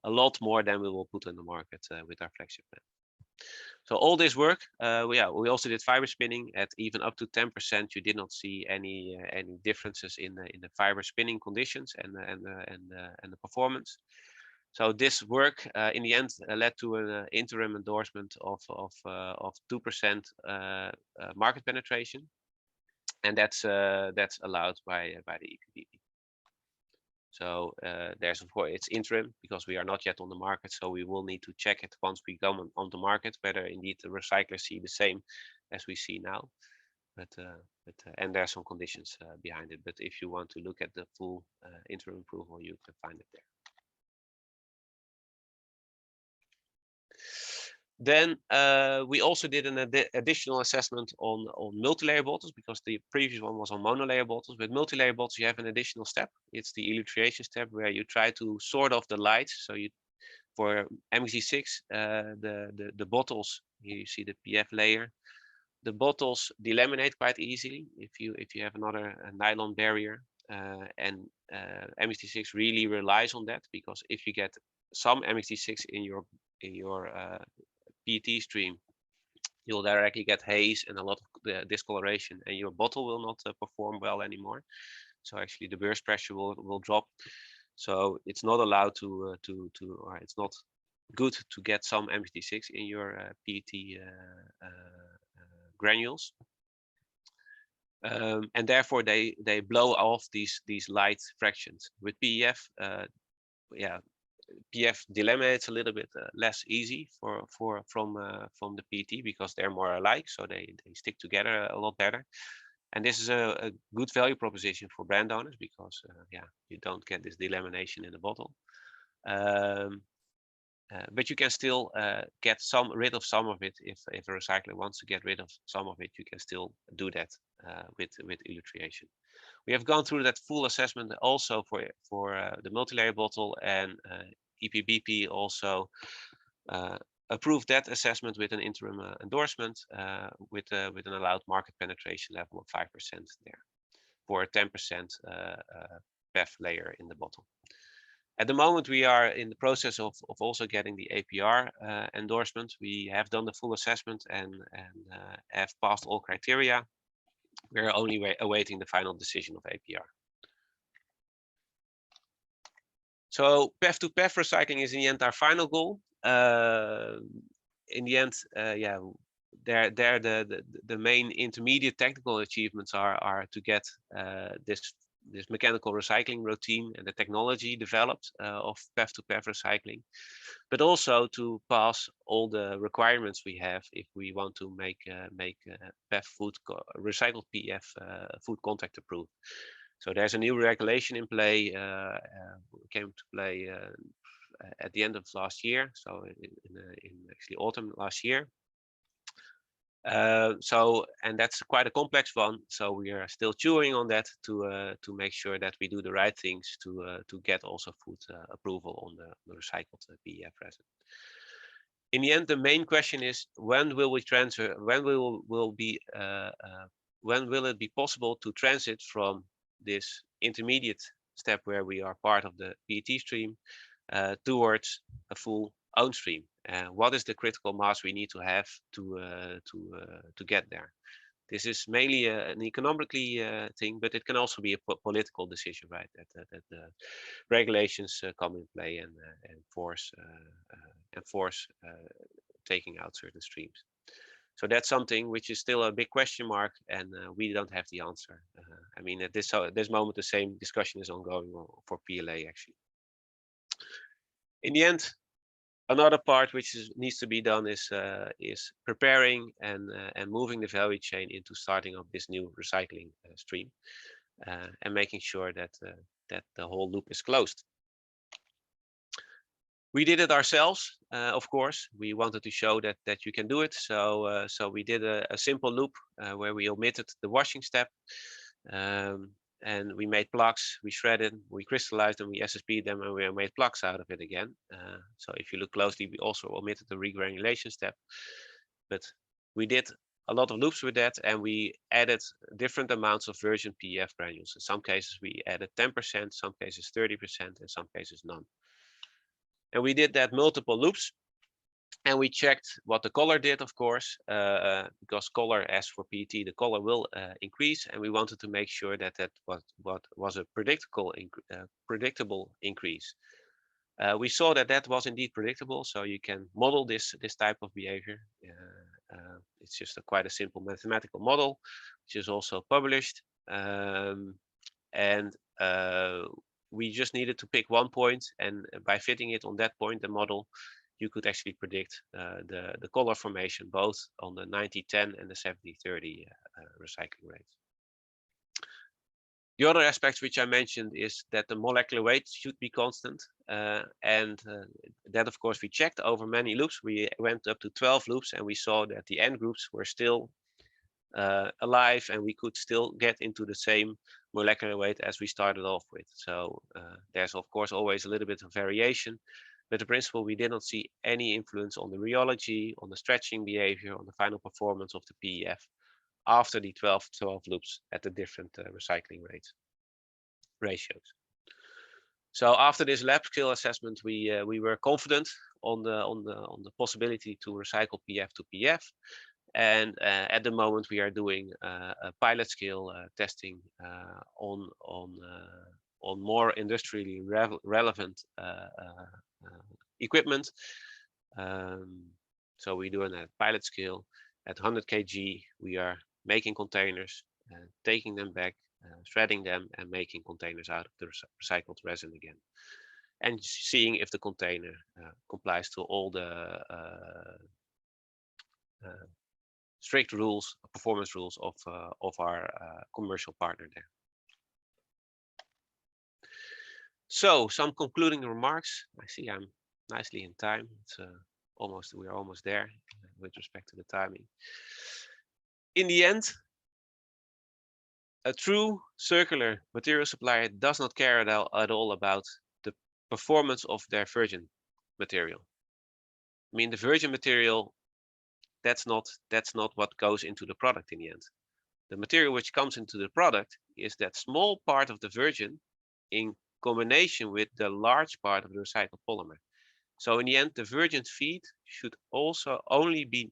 a lot more than we will put in the market with our flagship plant. So all this work, we also did fiber spinning at even up to 10%. You did not see any differences in the fiber spinning conditions and the performance. So this work in the end led to an interim endorsement of 2% market penetration, and that's allowed by the EPBP. So there's, of course, it's interim because we are not yet on the market. So we will need to check it once we come on the market, whether indeed the recyclers see the same as we see now. And there are some conditions behind it. But if you want to look at the full interim approval, you can find it there. Then we also did an additional assessment on multi-layer bottles, because the previous one was on monolayer bottles. With multi-layer bottles, you have an additional step. It's the illustration step where you try to sort off the lights. So for MXG6, the bottles, you see the PF layer. The bottles delaminate quite easily if you have another nylon barrier. And MXG6 really relies on that, because if you get some MXG6 in your PET stream, you'll directly get haze and a lot of discoloration, and your bottle will not perform well anymore. So actually the burst pressure will drop. So it's not allowed or it's not good to get some MXG6 in your PET granules. And therefore they blow off these light fractions. With PEF, PF delaminates a little bit less easy from the PET, because they're more alike, so they stick together a lot better. And this is a good value proposition for brand owners, because you don't get this delamination in the bottle. But you can still get rid of some of it. If a recycler wants to get rid of some of it, you can still do that with illustration. We have gone through that full assessment also for the multi-layer bottle, and EPBP also approved that assessment with an interim endorsement with an allowed market penetration level of 5% there for a 10% PEF layer in the bottle. At the moment, we are in the process of also getting the APR endorsement. We have done the full assessment and have passed all criteria. We're only awaiting the final decision of APR. So PEF to PEF recycling is in the end our final goal. In the end, the main intermediate technical achievements are to get this mechanical recycling routine and the technology developed of PEF to PEF recycling, but also to pass all the requirements we have if we want to make PEF recycled PEF food contact approved. So there's a new regulation in play, came to play at the end of last year, so in actually autumn last year. And that's quite a complex one, so we are still chewing on that to make sure that we do the right things to get also food approval on the recycled PEF resin. In the end, the main question is, when will we transfer? When will it be possible to transit from this intermediate step where we are part of the PET stream towards a full own stream? What is the critical mass we need to have to get there? This is mainly an economically thing, but it can also be a political decision, right? That the regulations come in play and force taking out certain streams. So that's something which is still a big question mark, and we don't have the answer. I mean, at this moment, the same discussion is ongoing for PLA actually. In the end, another part which needs to be done is preparing and moving the value chain into starting up this new recycling stream and making sure that the whole loop is closed. We did it ourselves, of course. We wanted to show that you can do it. So we did a simple loop where we omitted the washing step, and we made plugs. We shredded, we crystallized them, we SSP'd them, and we made plugs out of it again. So if you look closely, we also omitted the regranulation step. But we did a lot of loops with that, and we added different amounts of virgin PEF granules. In some cases, we added 10%, some cases 30%, in some cases none. And we did that multiple loops, and we checked what the color did, of course, because color, as for PET, the color will increase, and we wanted to make sure that that was a predictable increase. We saw that that was indeed predictable, so you can model this type of behavior. It's just quite a simple mathematical model, which is also published, and we just needed to pick one point, and by fitting it on that point, the model, you could actually predict the color formation, both on the 90-10 and the 70-30 recycling rates. The other aspect which I mentioned is that the molecular weight should be constant, and that, of course, we checked over many loops. We went up to 12 loops, and we saw that the end groups were still alive, and we could still get into the same molecular weight as we started off with. So there's, of course, always a little bit of variation, but in principle, we did not see any influence on the rheology, on the stretching behavior, on the final performance of the PEF after the 12 loops at the different recycling ratios. So after this lab scale assessment, we were confident on the possibility to recycle PEF to PEF. And at the moment, we are doing a pilot scale testing on more industrially relevant equipment. So we're doing a pilot scale at 100 kg. We are making containers, taking them back, shredding them, and making containers out of the recycled resin again, and seeing if the container complies to all the strict rules, performance rules of our commercial partner there. So some concluding remarks. I see I'm nicely in time. It's we are almost there with respect to the timing. In the end, a true circular material supplier does not care at all about the performance of their virgin material. I mean, the virgin material, that's not what goes into the product in the end. The material which comes into the product is that small part of the virgin in combination with the large part of the recycled polymer. So in the end, the virgin feed should also only be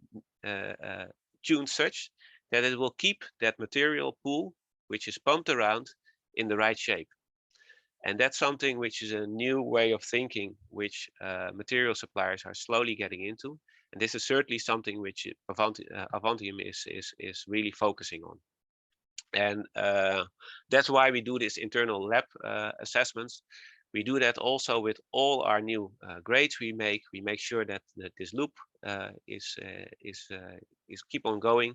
tuned such that it will keep that material pool, which is pumped around, in the right shape. And that's something which is a new way of thinking, which material suppliers are slowly getting into. And this is certainly something which Avantium is really focusing on. And that's why we do this internal lab assessments. We do that also with all our new grades we make. We make sure that this loop is keep on going,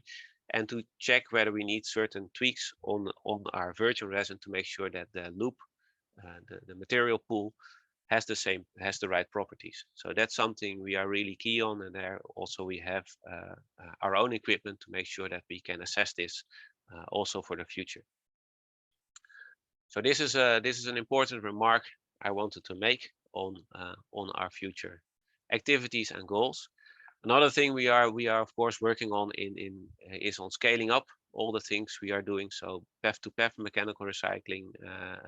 and to check whether we need certain tweaks on our virgin resin to make sure that the loop, the material pool, has the right properties. So that's something we are really key on, and there also we have our own equipment to make sure that we can assess this also for the future. So this is an important remark I wanted to make on our future activities and goals. Another thing we are of course working on is on scaling up all the things we are doing. So PEF to PEF mechanical recycling,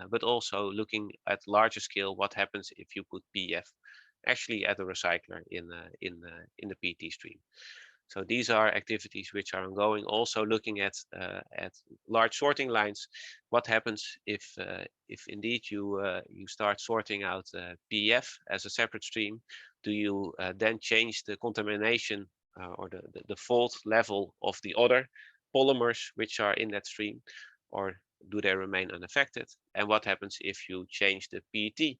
but also looking at larger scale what happens if you put PEF actually at a recycler in the PET stream. So these are activities which are ongoing. Also looking at large sorting lines. What happens if indeed you start sorting out PEF as a separate stream? Do you then change the contamination or the fault level of the other polymers which are in that stream, or do they remain unaffected? And what happens if you change the PET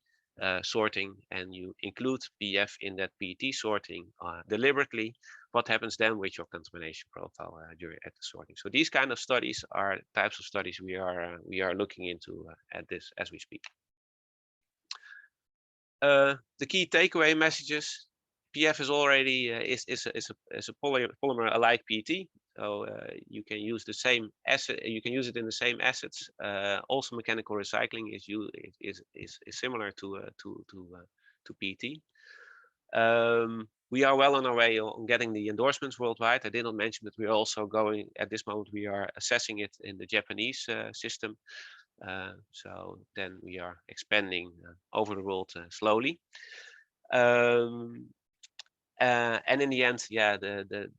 sorting and you include PEF in that PET sorting deliberately? What happens then with your contamination profile at the sorting? So these kind of studies are types of studies we are looking into at this as we speak. The key takeaway messages: PEF is already is a polymer alike PET. So you can use the same asset. You can use it in the same assets. Also, mechanical recycling is similar to PET. We are well on our way on getting the endorsements worldwide. I did not mention that we are also going at this moment. We are assessing it in the Japanese system. So then we are expanding over the world slowly. And in the end, yeah, the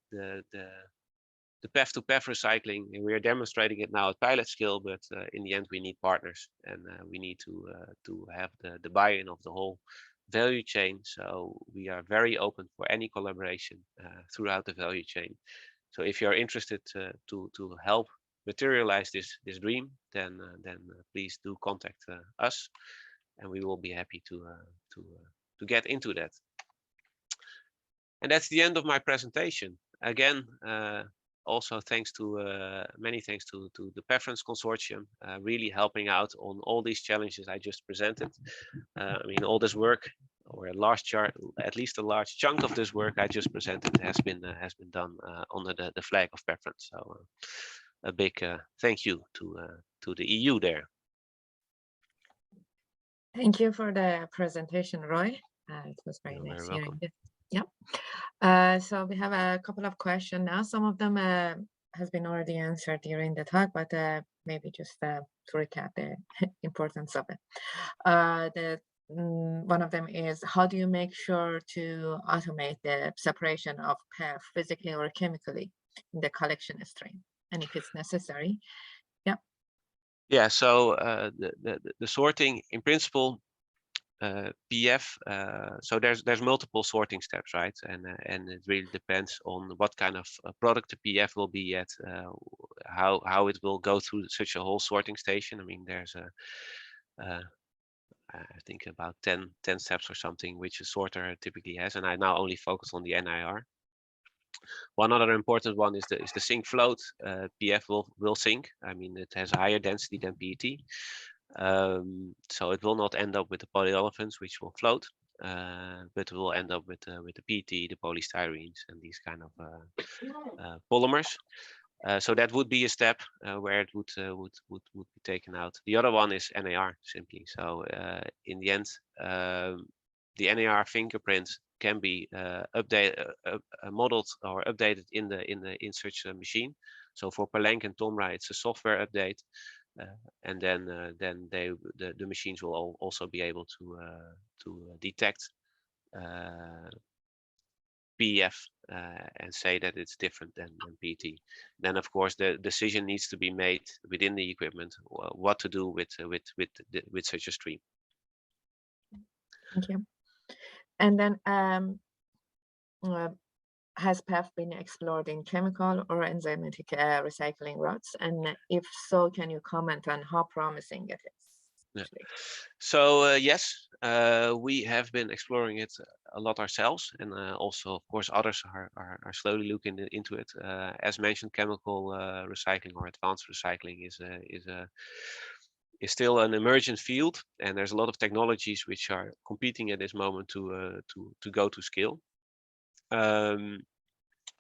PEF to PEF recycling, we are demonstrating it now at pilot scale, but in the end we need partners, and we need to have the buy-in of the whole value chain. So we are very open for any collaboration throughout the value chain. So if you are interested to help materialize this dream, then please do contact us, and we will be happy to get into that. And that's the end of my presentation. Again, also thanks to many thanks to the PEFerence Consortium, really helping out on all these challenges I just presented. I mean, all this work, or a large chart, at least a large chunk of this work I just presented has been done under the flag of PEFerence. So a big thank you to the EU there. Thank you for the presentation, Roy. It was very You're nice very hearing welcome. it. Yeah. So we have a couple of questions now. Some of them has been already answered during the talk, but maybe just to recap the importance of it. One of them is, how do you make sure to automate the separation of PEF physically or chemically in the collection stream, and if it's necessary? Yeah. Yeah. So the sorting, in principle, PEF. So there's multiple sorting steps, right? And it really depends on what kind of product the PEF will be at, how it will go through such a whole sorting station. I mean, there's I think about 10 steps or something which a sorter typically has, and I now only focus on the NIR. One other important one is the sink float. PEF will sink. I mean, it has higher density than PET. So it will not end up with the polyolefins, which will float, but will end up with the PET, the polystyrenes, and these kind of polymers. So that would be a step where it would be taken out. The other one is NAR simply. So in the end, the NAR fingerprint can be modeled or updated in such a machine. So for Palenque and Tomra, it's a software update. And then the machines will also be able to detect PEF and say that it's different than PET. Then of course the decision needs to be made within the equipment what to do with such a stream. Thank you. And then has PEF been explored in chemical or enzymatic recycling routes? And if so, can you comment on how promising it is? Yeah. So yes, we have been exploring it a lot ourselves, and also of course others are slowly looking into it. As mentioned, chemical recycling or advanced recycling is still an emergent field, and there's a lot of technologies which are competing at this moment to go to scale.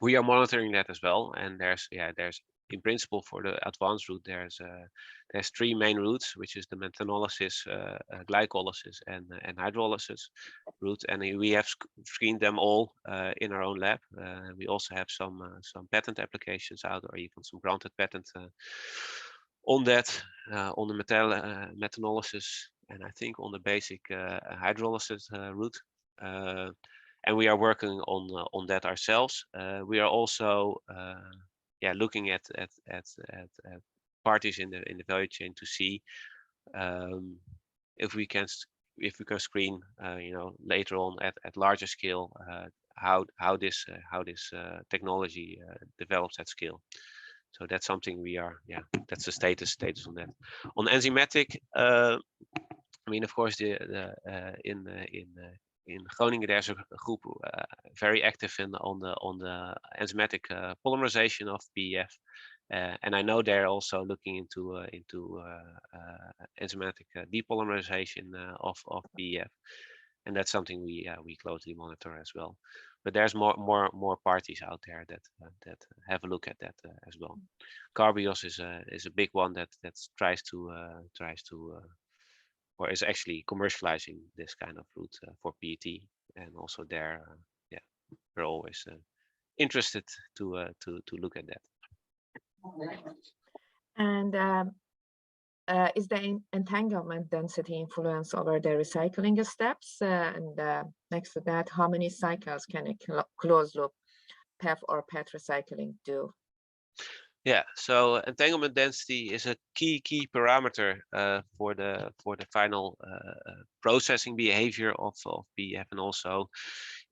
We are monitoring that as well, and there's in principle for the advanced route there's 3 main routes, which is the methanolysis, glycolysis, and hydrolysis route, and we have screened them all in our own lab. We also have some patent applications out, or even some granted patent on that, on the methanolysis, and I think on the basic hydrolysis route. And we are working on that ourselves. We are also looking at parties in the value chain to see if we can screen later on at larger scale how this technology develops at scale. So that's something we are that's the status on that. On enzymatic, I mean, of course, in Groningen, there's a group very active on the enzymatic polymerization of PEF, and I know they're also looking into enzymatic depolymerization of PEF. and that's something we closely monitor as well. But there's more parties out there that have a look at that as well. Carbios is a big one that tries to or is actually commercializing this kind of route for PET, and also there, yeah, we're always interested to look at that. And is the entanglement density influence over the recycling steps? And next to that, how many cycles can a closed loop PEF or PET recycling do? Yeah, so entanglement density is a key parameter for the final processing behavior of PEF, and also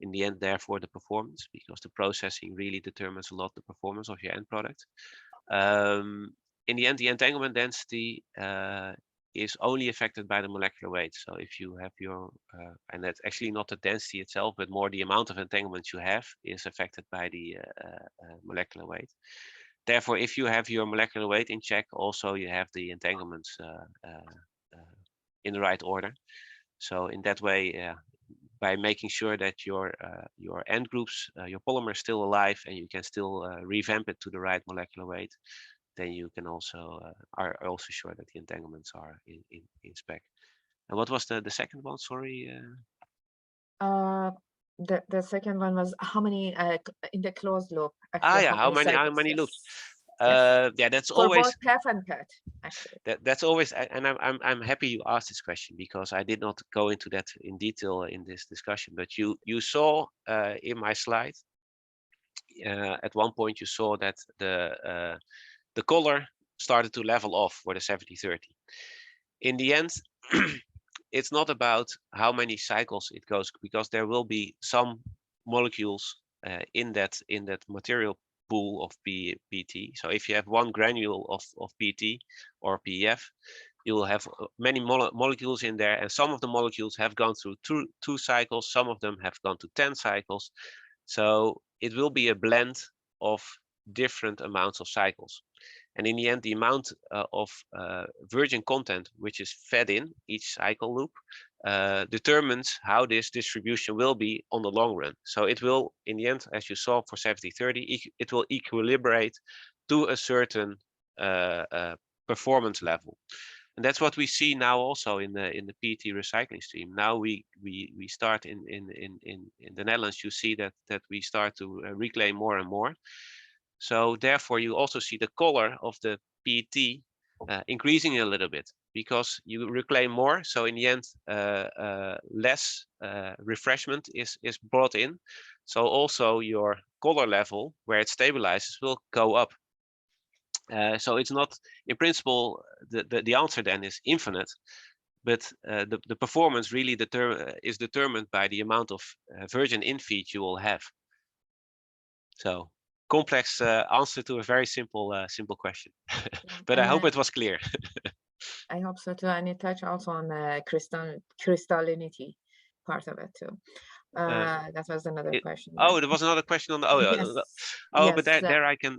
in the end therefore the performance, because the processing really determines a lot the performance of your end product. In the end, the entanglement density is only affected by the molecular weight. So if you have your, and that's actually not the density itself, but more the amount of entanglements you have is affected by the molecular weight. Therefore, if you have your molecular weight in check, also you have the entanglements in the right order. So in that way, by making sure that your end groups, your polymer is still alive, and you can still revamp it to the right molecular weight, then you can also are also sure that the entanglements are in spec. And what was the second one? Sorry. The second one was how many in the closed loop? Actually, yeah, how many loops? Yes. Yeah, that's for always both PEF and PET, actually. That's always, and I'm happy you asked this question, because I did not go into that in detail in this discussion. But you saw in my slide at one point you saw that the color started to level off for the 70-30. In the end, it's not about how many cycles it goes, because there will be some molecules in that material pool of PET. So if you have one granule of PET or PEF, you will have many molecules in there, and some of the molecules have gone through two cycles, some of them have gone to 10 cycles. So it will be a blend of different amounts of cycles. And in the end, the amount of virgin content which is fed in each cycle loop determines how this distribution will be on the long run. So it will, in the end, as you saw for 70-30, it will equilibrate to a certain performance level. And that's what we see now also in the PET recycling stream. Now we start in the Netherlands. You see that we start to reclaim more and more. So therefore, you also see the color of the PET increasing a little bit, because you reclaim more. So in the end, less refreshment is brought in. So also your color level, where it stabilizes, will go up. So it's not, in principle, the answer then is infinite, but the performance really is determined by the amount of virgin infeed you will have. So complex answer to a very simple question, but I hope it was clear. I hope so too, and it touched also on the crystallinity part of it too. That was another question. Oh, there was another question on the. Yes, but there I can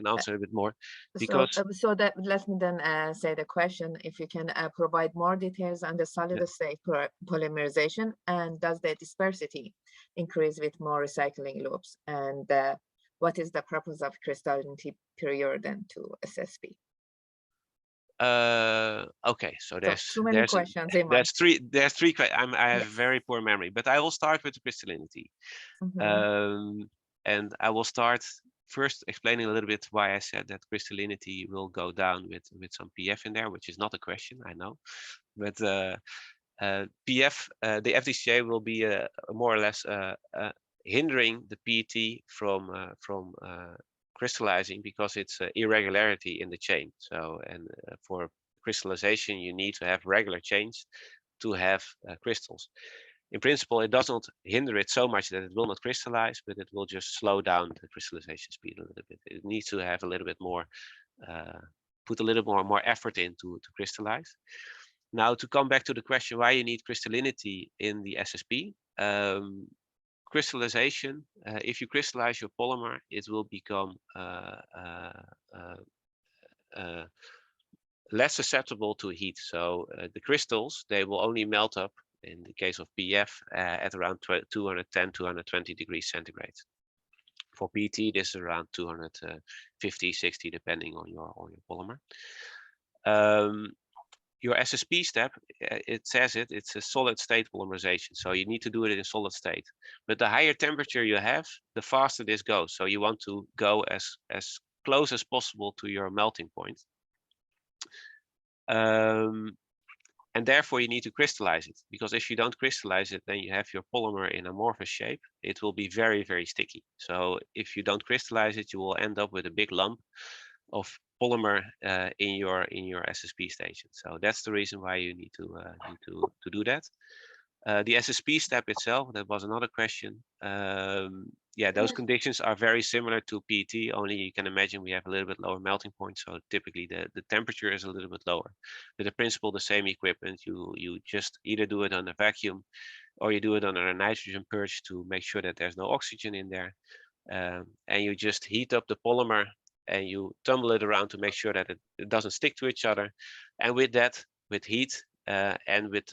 answer a bit more, because so that let me then say the question: if you can provide more details on the solid state polymerization, and does the dispersity increase with more recycling loops, and what is the purpose of crystallinity period then to SSP? Okay, so there's too many questions. There's three I have very poor memory, but I will start with the crystallinity. And I will start first explaining a little bit why I said that crystallinity will go down with some PEF in there, which is not a question, I know, but PEF, the FDCA will be more or less hindering the PET from crystallizing, because it's irregularity in the chain. So, and for crystallization, you need to have regular chains to have crystals. In principle, it does not hinder it so much that it will not crystallize, but it will just slow down the crystallization speed a little bit. It needs to have a little bit more, put a little more effort in to crystallize. Now, to come back to the question why you need crystallinity in the SSP. Crystallization, if you crystallize your polymer, it will become less susceptible to heat. So the crystals, they will only melt up in the case of PEF, at around 210, 220 degrees centigrade. For PET, this is around 250, 60, depending on your polymer. Your SSP step, it says it's a solid state polymerization. So you need to do it in solid state. But the higher temperature you have, the faster this goes. So you want to go as close as possible to your melting point. And therefore you need to crystallize it, because if you don't crystallize it, then you have your polymer in amorphous shape. It will be very, very sticky. So if you don't crystallize it, you will end up with a big lump of polymer in your SSP station. So that's the reason why you need to do that. The SSP step itself, that was another question. Yeah, those conditions are very similar to PET, only you can imagine we have a little bit lower melting point, so typically the temperature is a little bit lower. But in principle, the same equipment, you just either do it under vacuum or you do it under a nitrogen purge to make sure that there's no oxygen in there. And you just heat up the polymer and you tumble it around to make sure that it doesn't stick to each other. And with that, with heat and with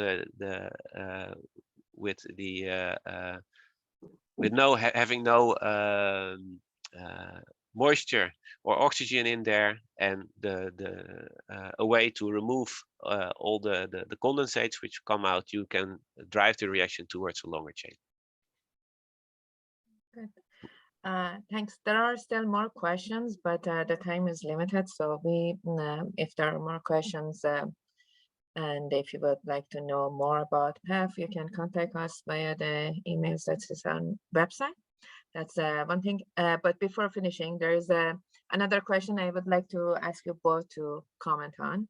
having no moisture or oxygen in there, and a way to remove all the condensates which come out, you can drive the reaction towards a longer chain. Good. Thanks. There are still more questions, but the time is limited. So if there are more questions, and if you would like to know more about PEF, you can contact us via the emails that is on website. That's one thing. But before finishing, there is another question I would like to ask you both to comment on.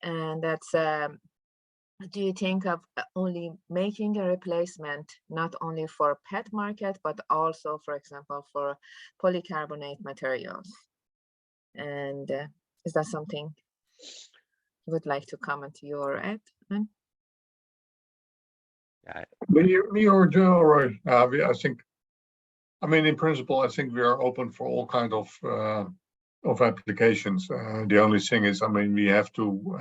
And that's, do you think of only making a replacement, not only for PET market, but also, for example, for polycarbonate materials? And is that something you would like to comment to your Ed? Yeah. Me or Joe, right? I think, I mean, in principle, I think we are open for all kind of applications. The only thing is, I mean, we have to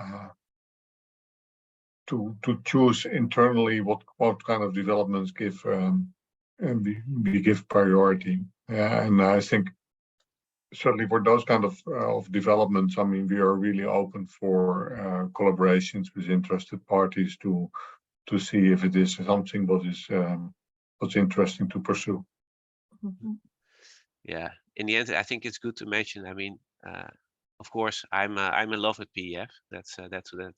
choose internally what kind of developments give and we give priority. And I think certainly for those kind of developments, I mean, we are really open for collaborations with interested parties to see if it is something what's interesting to pursue. Mm-hmm. Yeah, in the end, I think it's good to mention. I mean, of course, I'm in love with PEF. That's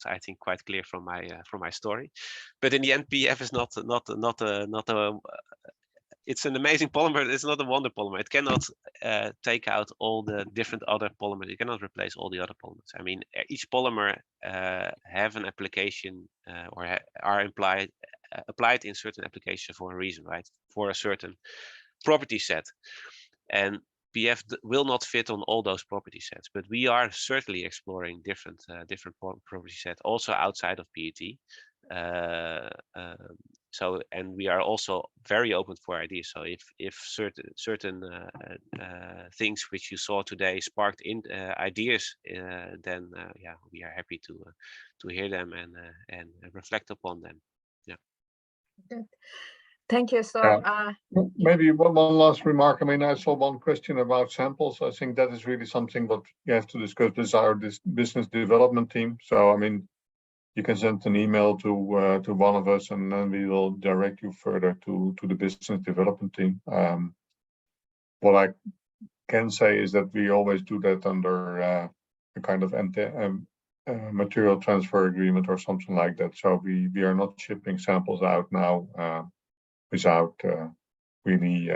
I think quite clear from my story. But in the end, PEF is not a it's an amazing polymer. It's not a wonder polymer. It cannot take out all the different other polymers. It cannot replace all the other polymers. I mean, each polymer have an application or are applied in certain applications for a reason, right? For a certain property set. And PEF will not fit on all those property sets, but we are certainly exploring different property sets also outside of PET. So, and we are also very open for ideas. So if certain things which you saw today sparked in ideas, then yeah, we are happy to hear them and reflect upon them. Yeah. Good. Thank you. So maybe one last remark. I mean, I saw one question about samples. I think that is really something that you have to discuss with our business development team. So I mean, you can send an email to one of us, and then we will direct you further to the business development team. What I can say is that we always do that under a kind of material transfer agreement or something like that. So we are not shipping samples out now without really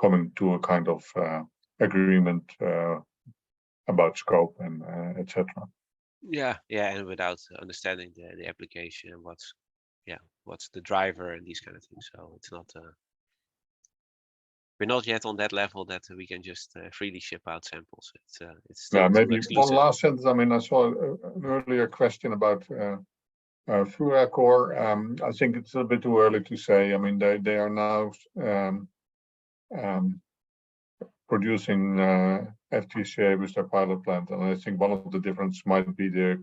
coming to a kind of agreement about scope and etc. Yeah, and without understanding the application and what's the driver and these kind of things. So it's not we're not yet on that level that we can just freely ship out samples. It's still maybe one last sentence. I mean, I saw an earlier question about Fluoracor. I think it's a bit too early to say. I mean, they are now producing FDCA with their pilot plant, and I think one of the difference might be the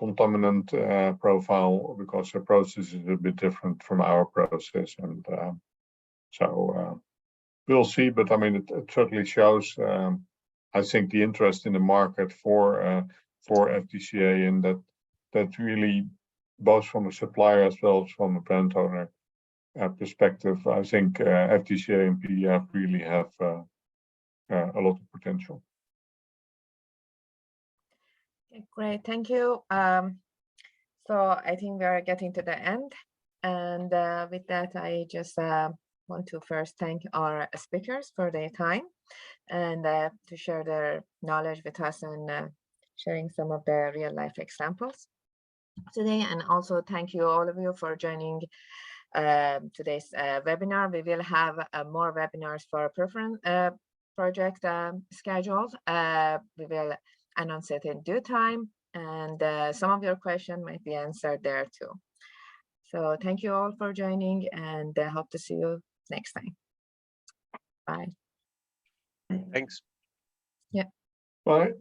contaminant profile, because the process is a bit different from our process, and so we'll see. But I mean, it certainly shows, I think, the interest in the market for FDCA, and that really, both from a supplier as well as from a brand owner perspective, I think FDCA and PEF really have a lot of potential. Okay, great, thank you. So I think we are getting to the end, and with that, I just want to first thank our speakers for their time and to share their knowledge with us and sharing some of their real life examples today. And also thank you all of you for joining today's webinar. We will have more webinars for PEFerence project scheduled. We will announce it in due time, and some of your questions might be answered there too. So thank you all for joining, and I hope to see you next time. Bye. Thanks. Yeah. Bye.